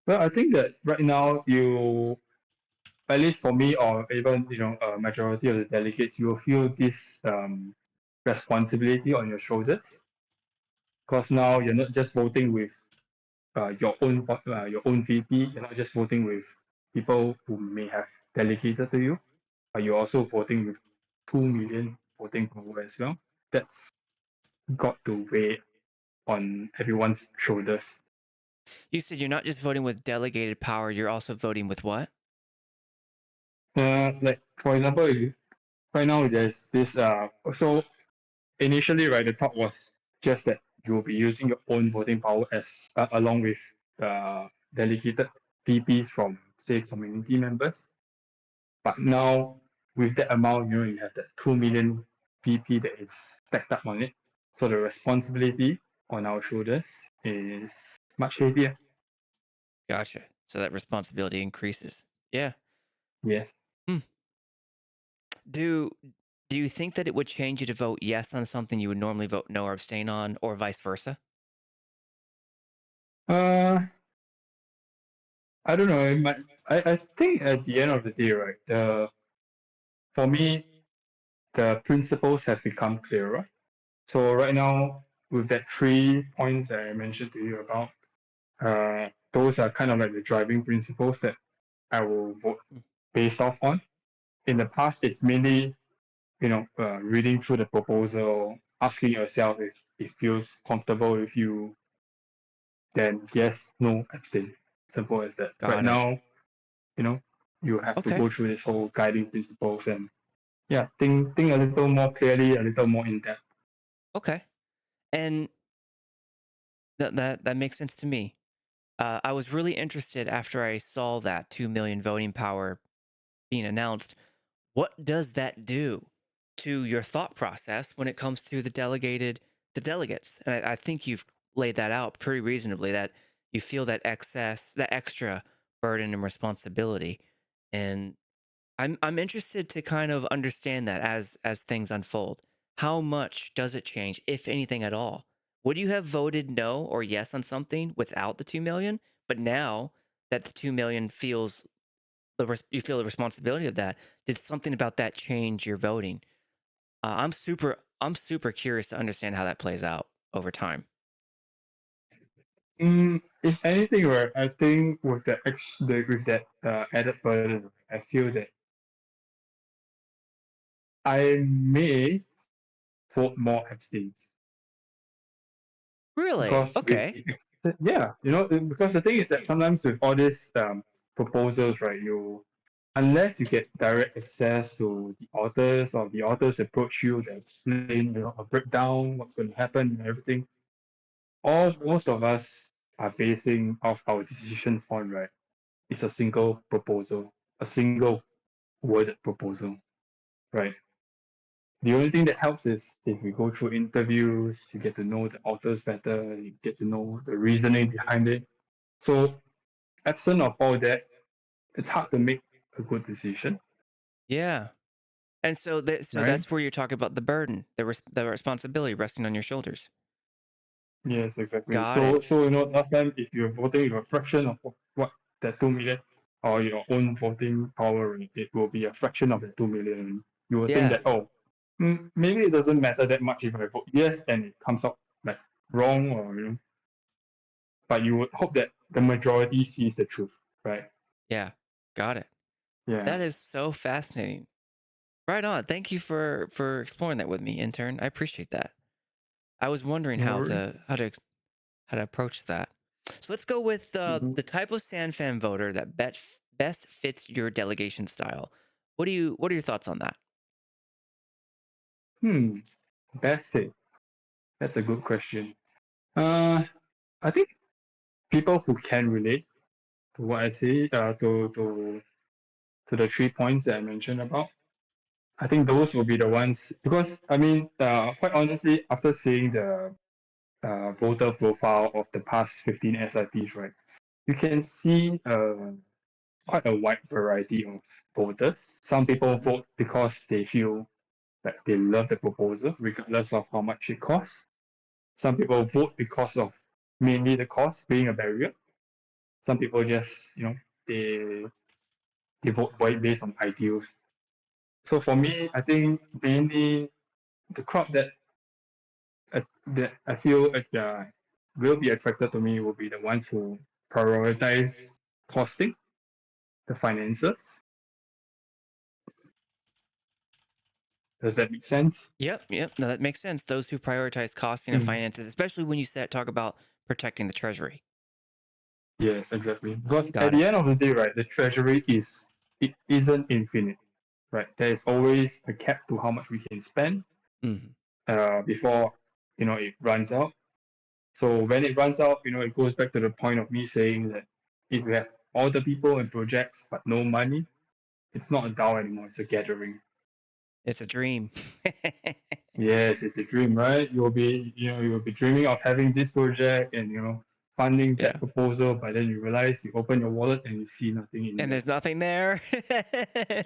Well, I think that right now you, at least for me, or even a majority of the delegates, you will feel this responsibility on your shoulders because now you're not just voting with your own VP. You're not just voting with people who may have delegated to you, but you're also voting with 2 million voting power as well. That's got to weigh on everyone's shoulders. You said you're not just voting with delegated power, you're also voting with what? Like for example, right now there's this. So initially, right, the talk was just that you will be using your own voting power as along with delegated VPs from say community members. But now with that amount, you have that 2 million VP that is stacked up on it. So the responsibility on our shoulders is much heavier. Gotcha. So that responsibility increases. Yeah. Yes. Hmm. Do do you think that it would change you to vote yes on something you would normally vote no or abstain on, or vice versa? Uh, I don't know. I think at the end of the day, right, for me, the principles have become clearer. So right now, with that 3 points that I mentioned to you about, those are kind of like the driving principles that I will vote Mm. based off on. In the past, it's mainly reading through the proposal, asking yourself if it feels comfortable with you, then yes, no, abstain. Simple as that. Right Got it. now, you know, you have to Okay. go through this whole guiding principles and yeah, think a little more clearly, a little more in depth. Okay. And that makes sense to me. I was really interested after I saw that 2 million voting power being announced. What does that do to your thought process when it comes to the delegates? And I think you've laid that out pretty reasonably, that you feel that extra burden and responsibility. And I'm interested to kind of understand that as things unfold. How much does it change, if anything at all? Would you have voted no or yes on something without the 2 million? But now that the 2 million feels you feel the responsibility of that, did something about that change your voting? I'm super curious to understand how that plays out over time. If anything, right, I think with with that added burden, I feel that I may vote more abstains Really? because with Okay. the yeah, because the thing is that sometimes with all these proposals, right, unless you get direct access to the authors or the authors approach you to explain, a breakdown, what's going to happen and everything, all most of us are basing off our decisions on, right, is a single proposal, a single worded proposal, right? The only thing that helps is if we go through interviews, you get to know the authors better, you get to know the reasoning behind it. So, absent of all that, it's hard to make a good decision, Yeah. And so right? that's where you're talking about the burden, the responsibility resting on your shoulders. Yes, exactly. Got it. So last time if you're voting with a fraction of what that 2 million or your own voting power, it will be a fraction of the 2 million. You will think Yeah. that maybe it doesn't matter that much if I vote yes and it comes out like wrong or but you would hope that the majority sees the truth, right? Yeah. Got it. Yeah. That is so fascinating. Right on. Thank you for exploring that with me, intern. I appreciate that. I was wondering No worries. how to approach that. So let's go with Mhm. the type of SandFam voter that best fits your delegation style. What are your thoughts on that? Hmm. Best fit. That's a good question. Uh, I think people who can relate to what I say, to the 3 points that I mentioned about. I think those will be the ones because I mean, quite honestly, after seeing the voter profile of the past 15 SIPs, right, you can see quite a wide variety of voters. Some people vote because they feel that they love the proposal, regardless of how much it costs. Some people vote because of mainly the cost being a barrier. Some people just, they they vote based on ideals. So for me, I think mainly the crowd that I feel will be attracted to me will be the ones who prioritize costing, the finances. Does that make sense? Yep, yep. No, that makes sense. Those who prioritize costing and Mm. finances, especially when you talk about protecting the treasury. Yes, exactly. Because at Got the it. end of the day, right, the treasury it isn't infinite, right? There is always a cap to how much we can spend Mhm. before it runs out. So when it runs out, it goes back to the point of me saying that if you have all the people and projects but no money, it's not a DAO anymore. It's a gathering. It's a dream. Yes, it's a dream, right? You will be dreaming of having this project and funding that Yeah. proposal, but then you realize you open your wallet and you see nothing in And there. there's nothing there. Yeah.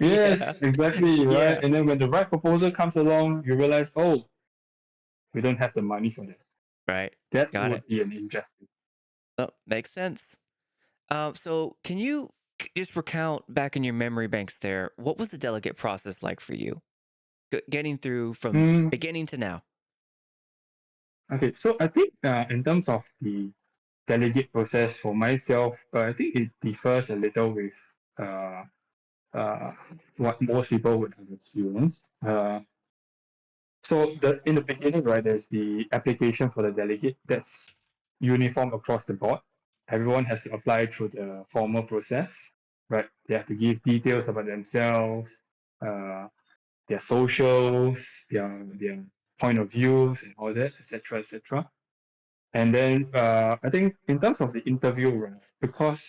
Yes, exactly, right? Yeah. And then when the right proposal comes along, you realize, oh, we don't have the money for that. Right. That Got it. would be an injustice. Oh, makes sense. So can you just recount back in your memory banks there, what was the delegate process like for you? Getting through from Mm, beginning to now. okay, so I think in terms of the delegate process for myself, I think it differs a little with uh, uh, what most people would have experienced. So in the beginning, right, there's the application for the delegate that's uniform across the board. Everyone has to apply through the formal process, right? They have to give details about themselves, uh, their socials, their point of views, and all that, etc., etc. And then I think in terms of the interview, right, because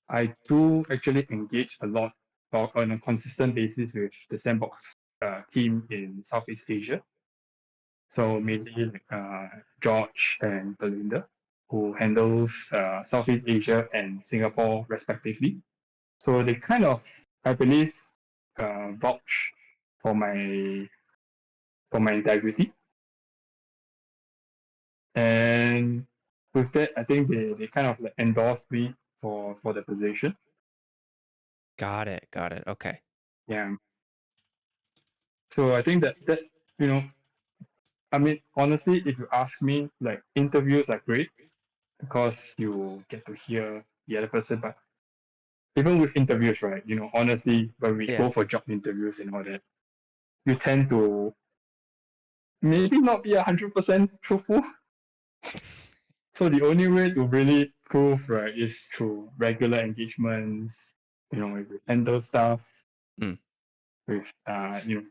I do actually engage a lot or on a consistent basis with the Sandbox team in Southeast Asia. So mainly like George and Belinda, who handles Southeast Asia and Singapore respectively. So they kind of, I believe, vouch for my integrity. And with that, I think they kind of like endorsed me for the position. Got it. Got it. Okay. Yeah. So I think that you know, I mean, honestly, if you ask me, like interviews are great because you get to hear the other person. But even with interviews, right, honestly, when we Yeah. go for job interviews and all that, you tend to maybe not be 100% truthful. So the only way to really prove, right, is through regular engagements. If you handle stuff Mm, with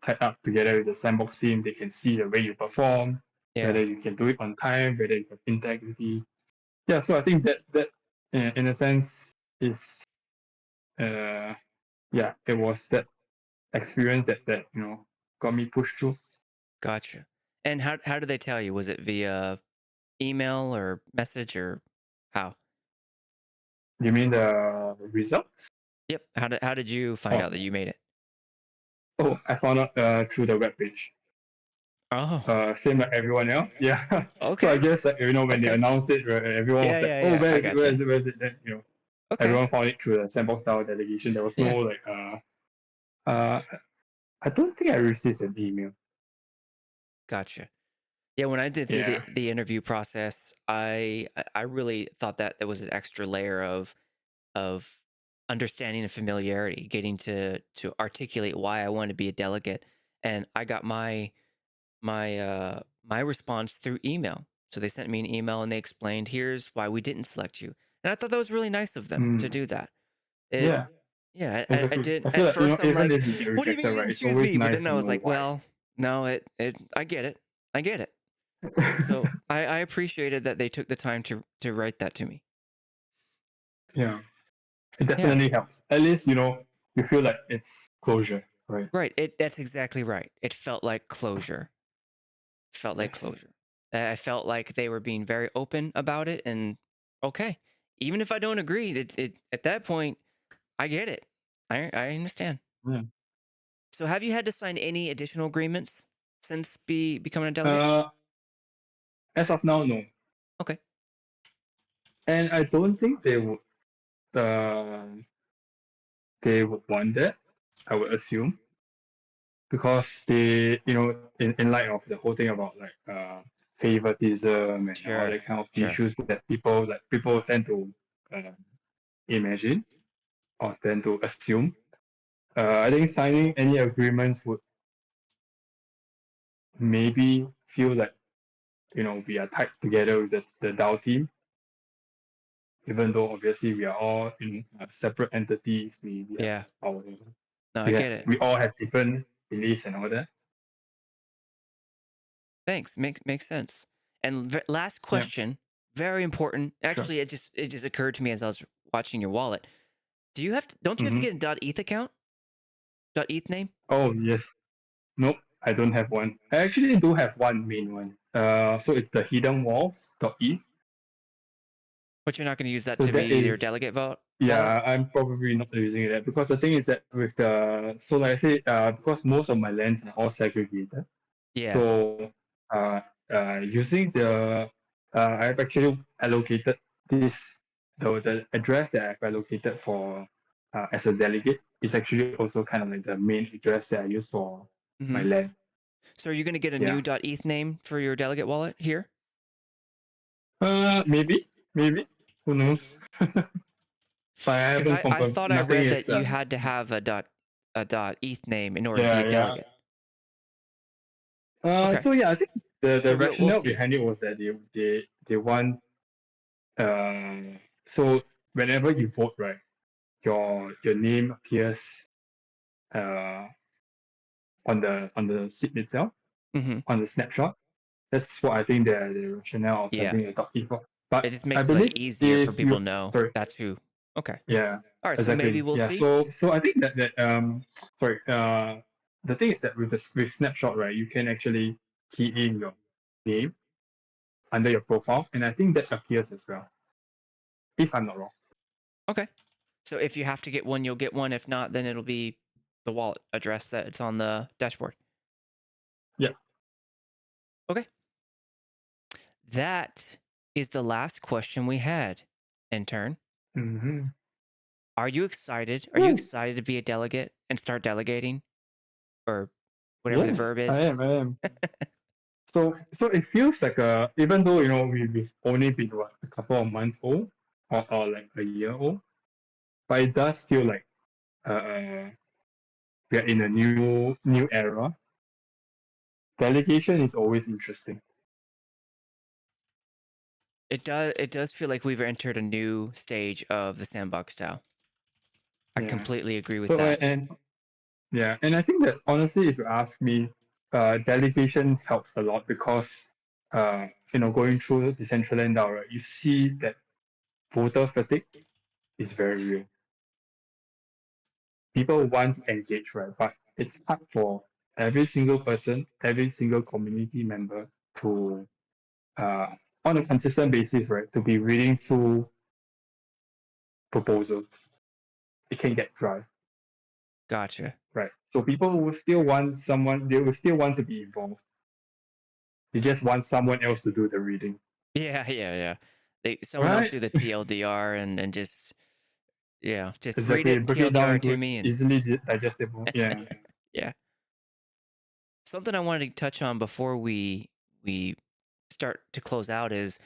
tied up together with the sandbox team, they can see the way you perform, yeah. whether you can do it on time, whether you have integrity. Yeah, so I think that in a sense is uh yeah, it was that experience that got me pushed through. Gotcha. And how did they tell you? Was it via email or message or how? You mean the results? Yep. How did you find Oh, out that you made it? I found out through the webpage. Oh, Same like everyone else. Yeah. So I okay. guess like when they Okay. announced it, right, everyone Yeah, was like, yeah, "Oh, yeah. where I is it? Where is gotcha. it? Where is it?" Then Okay. everyone found it through the Sandbox DAO delegation. There was no Yeah. like uh I don't think I received an email. Gotcha. Yeah, when I did through Yeah. the interview process, I really thought that there was an extra layer of understanding and familiarity, getting to articulate why I wanted to be a delegate. and I got my response through email. So they sent me an email and they explained, here's why we didn't select you. And I thought that was really nice of them to Mm. do that. It Yeah, Yeah, I exactly. did. I feel At like, first I'm even like, if you get what do you mean rejected, you right, didn't it's choose always me? But nice then to I was know like, why. well, no, it I get it. I get it. So I appreciated that they took the time to write that to me. Yeah, it Yeah. definitely helps. At least, you feel like it's closure, right? Right. That's exactly right. It felt like closure. Felt like Yes. closure. I felt like they were being very open about it, and okay, even if I don't agree, at that point, I get it. I understand. Yeah. So, have you had to sign any additional agreements since becoming a delegate? Uh, as of now, no. Okay, And I don't think uh, they would want that, I would assume, because in light of the whole thing about like favoritism and all sure, that kind of sure. issues that people tend to uh, imagine or tend to assume. I think signing any agreements would maybe feel like we are tied together with the DAO team, even though obviously we are all in separate entities. We have Yeah, our no, I get it. we all have different beliefs and all that. Thanks. Makes sense. And last Yeah, question, very important. sure. Actually, it just occurred to me as I was watching your wallet. Don't you have to Mm-hmm. get a .eth account? .eth name? Oh yes. Nope, I don't have one. I actually do have one main one. So it's the hidden walls.eth. But you're not going to use that So to that be your is, delegate wallet? yeah, I'm probably not using that because the thing is that with so like I said, because most of my lands are all segregated. Yeah. So uh, using I've actually allocated this the address that I've allocated for as a delegate is actually also kind of like the main address that I use for my Hmm. land. So are you going to get a Yeah. new .eth name for your delegate wallet here? Maybe. Who knows? But I Because haven't I confirmed. thought I Nothing read is. that you had to have a .eth name in order to be Yeah, a yeah. delegate. Okay. So yeah, I think the So we'll rationale see. behind it was that they want uh so whenever you vote, right, your name appears uh on the seat itself, Hmm. on the snapshot. That's what I think the rationale of Yeah. having a document for. It But just I makes it like believe easier for if people you to know sorry, that's who. Okay. yeah, All right. So maybe exactly. we'll Yeah. see. So I think that sorry, the thing is that with snapshot, right, you can actually key in your name under your profile, and I think that appears as well, if I'm not wrong. Okay. So if you have to get one, you'll get one. If not, then it'll be the wallet address that it's on the dashboard. Yeah. Okay. That is the last question we had, intern. Mm-hmm. Are you excited? Are you Woo. excited to be a delegate and start delegating or whatever the Yes, verb I is? am. I am. So it feels like even though we've only been a couple of months old or like a year old, but it does feel like we are in a new era. Delegation is always interesting. It does feel like we've entered a new stage of the Sandbox DAO. I Yeah. completely agree with So that. and yeah, and I think that honestly, if you ask me, delegation helps a lot because going through Decentraland DAO, right, you see that voter fatigue is very real. People want to engage, right? But it's hard for every single person, every single community member to, uh, on a consistent basis, right, to be reading through proposals. It can get dry, Gotcha. right? So people will still want someone, they will still want to be involved. They just want someone else to do the reading, Yeah, yeah, yeah. Someone else right? do the TLDR and just just read Exactly. it Break it down TLDR into to me and easily digestible. Yeah. yeah. Something I wanted to touch on before we start to close out is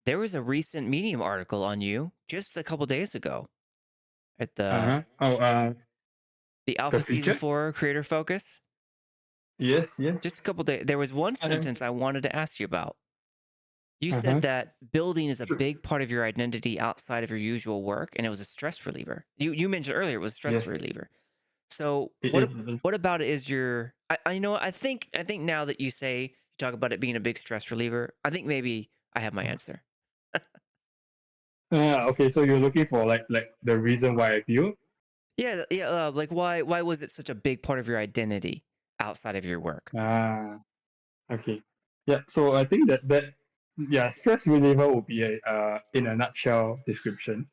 there was a recent Medium article on you just a couple days ago at Uh the huh. Oh, the the Alpha Season feature. 4 Creator Focus. Yes, Just a yes. couple days. There was one Uh, sentence I wanted to ask you about. You said uh-huh. that building is a Sure. big part of your identity outside of your usual work, and it was a stress reliever. You mentioned earlier it was a stress Yes, reliever. So it is. It is. what about it is your I know I think now that you say you talk about it being a big stress reliever, I think maybe I have my answer. Okay, so you're looking for like the reason why I build. Yeah, yeah, like why was it such a big part of your identity outside of your work? Ah, okay. Yeah, so I think that yeah, stress reliever would be a in a nutshell description.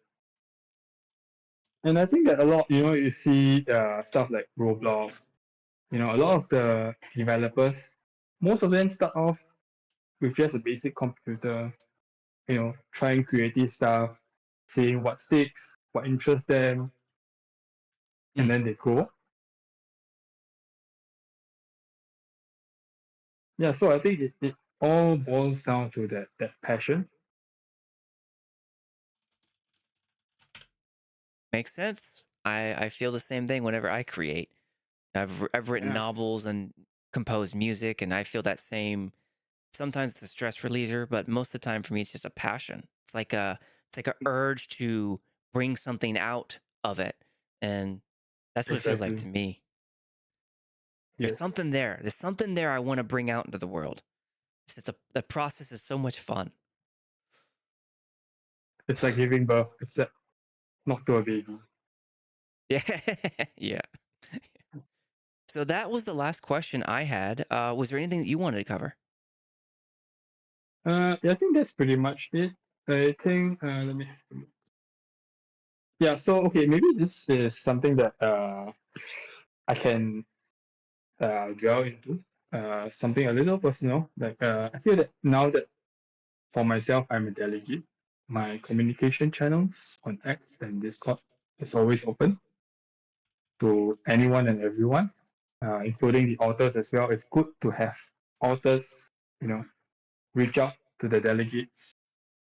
And I think that a lot, you see stuff like Roblox, a lot of the developers, most of them start off with just a basic computer, trying creative stuff, seeing what sticks, what interests them, and Mm, then they grow. Yeah, so I think it all boils down to that passion. makes sense. I feel the same thing whenever I create. I've written Yeah, novels and composed music, and I feel that same. Sometimes it's a stress reliever, but most of the time for me, it's just a passion. It's like a urge to bring something out of it, and that's what it feels like exactly. to me. There's Yes. something there. There's something there I want to bring out into the world. The process is so much fun. It's like giving birth, except not to a baby. Yeah, yeah. So that was the last question I had. Was there anything that you wanted to cover? Yeah, I think that's pretty much it. I think let me. Yeah, so okay, maybe this is something that I can dwell into. Something a little personal. Like I feel that now that for myself I'm a delegate, my communication channels on X and Discord is always open to anyone and everyone, including the authors as well. It's good to have authors, you know, reach out to the delegates,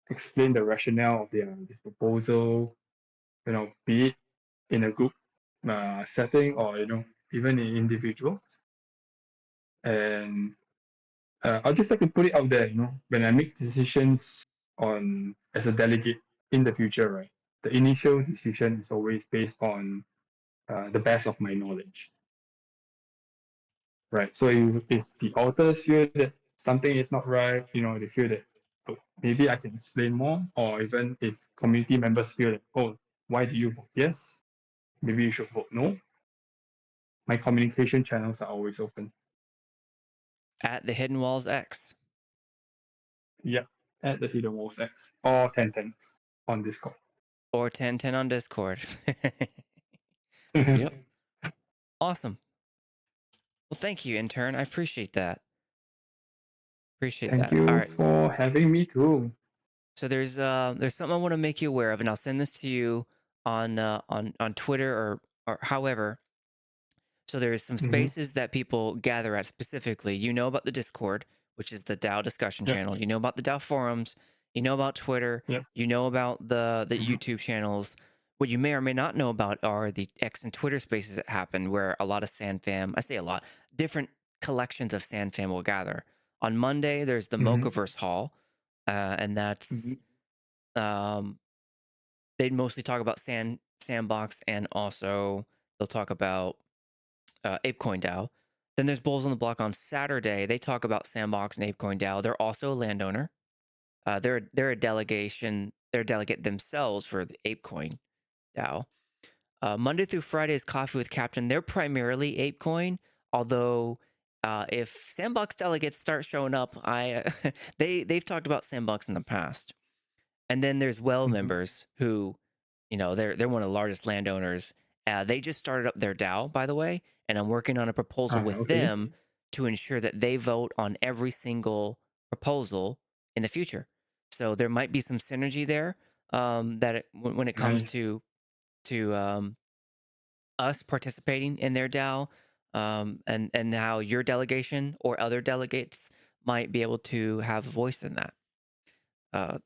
explain the rationale of their proposal, be it in a group setting or even in individual. And I'll just like to put it out there, when I make decisions on as a delegate in the future, right? The initial decision is always based on the best of my knowledge, right? So if the authors feel that something is not right, they feel that oh, maybe I can explain more, or even if community members feel that oh, why do you vote yes? Maybe you should vote no. My communication channels are always open. At the Hidden Walls X Yeah, at the Hidden Walls X or 1010 on Discord. or 1010 on Discord. Yep. Awesome. Well, thank you, intern. I appreciate that. Appreciate Thank that. All you right. for having me too. So there's something I want to make you aware of, and I'll send this to you on Twitter or however. So there's some Mm-hmm. spaces that people gather at specifically. You know about the Discord, which is the DAO discussion Yep. channel. You know about the DAO forums. You know about Twitter. Yep. You know about the Mm-hmm. YouTube channels. What you may or may not know about are the X and Twitter spaces that happen where a lot of SandFam, I say a lot, different collections of SandFam will gather. On Monday, there's the Mm-hmm. Mochaverse Hall, and Mm-hmm. that's um, they mostly talk about Sandbox, and also they'll talk about ApeCoin DAO. Then there's Bulls on the Block on Saturday. They talk about Sandbox and ApeCoin DAO. They're also a landowner. They're a delegation. They're a delegate themselves for the ApeCoin DAO. Monday through Friday is Coffee with Captain. They're primarily ApeCoin, although if Sandbox delegates start showing up, I they've talked about Sandbox in the past. And then there's Well Mm-hmm. members who, they're one of the largest landowners. They just started up their DAO, by the way, and I'm working on a proposal with Okay. them to ensure that they vote on every single proposal in the future. So there might be some synergy there when it comes Nice. to us participating in their DAO, and how your delegation or other delegates might be able to have a voice in that. Uh,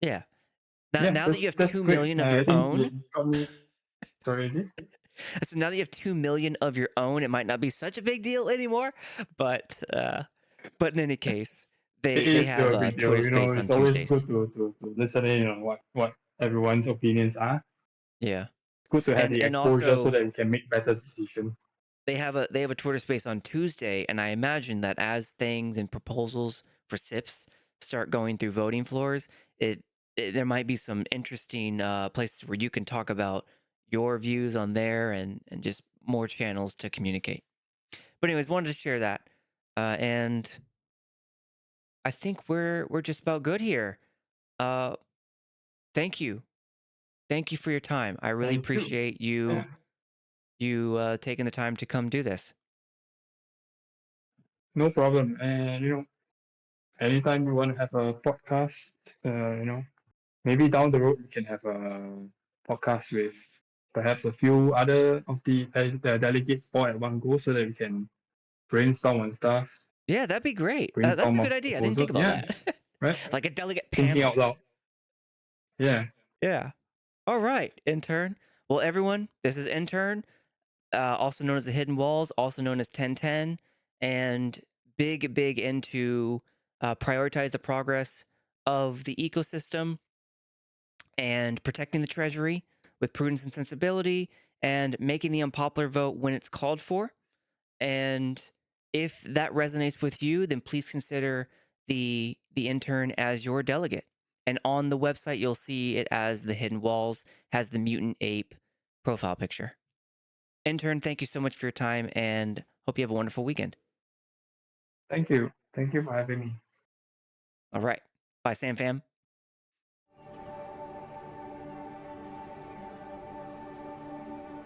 yeah. Now, Yeah, now that you have that's two great. million of I your think own, you got me. Sorry, again? So now that you have 2 million of your own, it might not be such a big deal anymore. But in any case, It they is still have a a big deal. Twitter You know, space on it's always Tuesdays. good to listen in on what everyone's opinions are. Yeah. It's good to have the And exposure so also that we can make better decisions. they have a Twitter space on Tuesday, and I imagine that as things and proposals for SIPs start going through voting floors, it there might be some interesting places where you can talk about your views on there and just more channels to communicate. But anyways, wanted to share that, and I think we're just about good here. Uh, thank you, thank you for your time. I really Thank you. appreciate Yeah, you taking the time to come do this. no problem. And anytime you want to have a podcast, maybe down the road we can have a podcast with perhaps a few other of the delegates all at one go so that we can brainstorm on stuff, Yeah, that'd be great. That's brainstorm a of good idea. I didn't proposal. think about Yeah, that. right. Like a delegate Thinking panel. out loud. Yeah. Yeah. All right, intern. Well, everyone, this is intern, also known as the Hidden Walls, also known as 1010, and big into prioritize the progress of the ecosystem and protecting the treasury with prudence and sensibility and making the unpopular vote when it's called for. And if that resonates with you, then please consider the intern as your delegate. And on the website, you'll see it as the Hidden Walls, has the mutant ape profile picture. Intern, thank you so much for your time and hope you have a wonderful weekend. Thank you. Thank you for having me. All right. Bye, SandFam.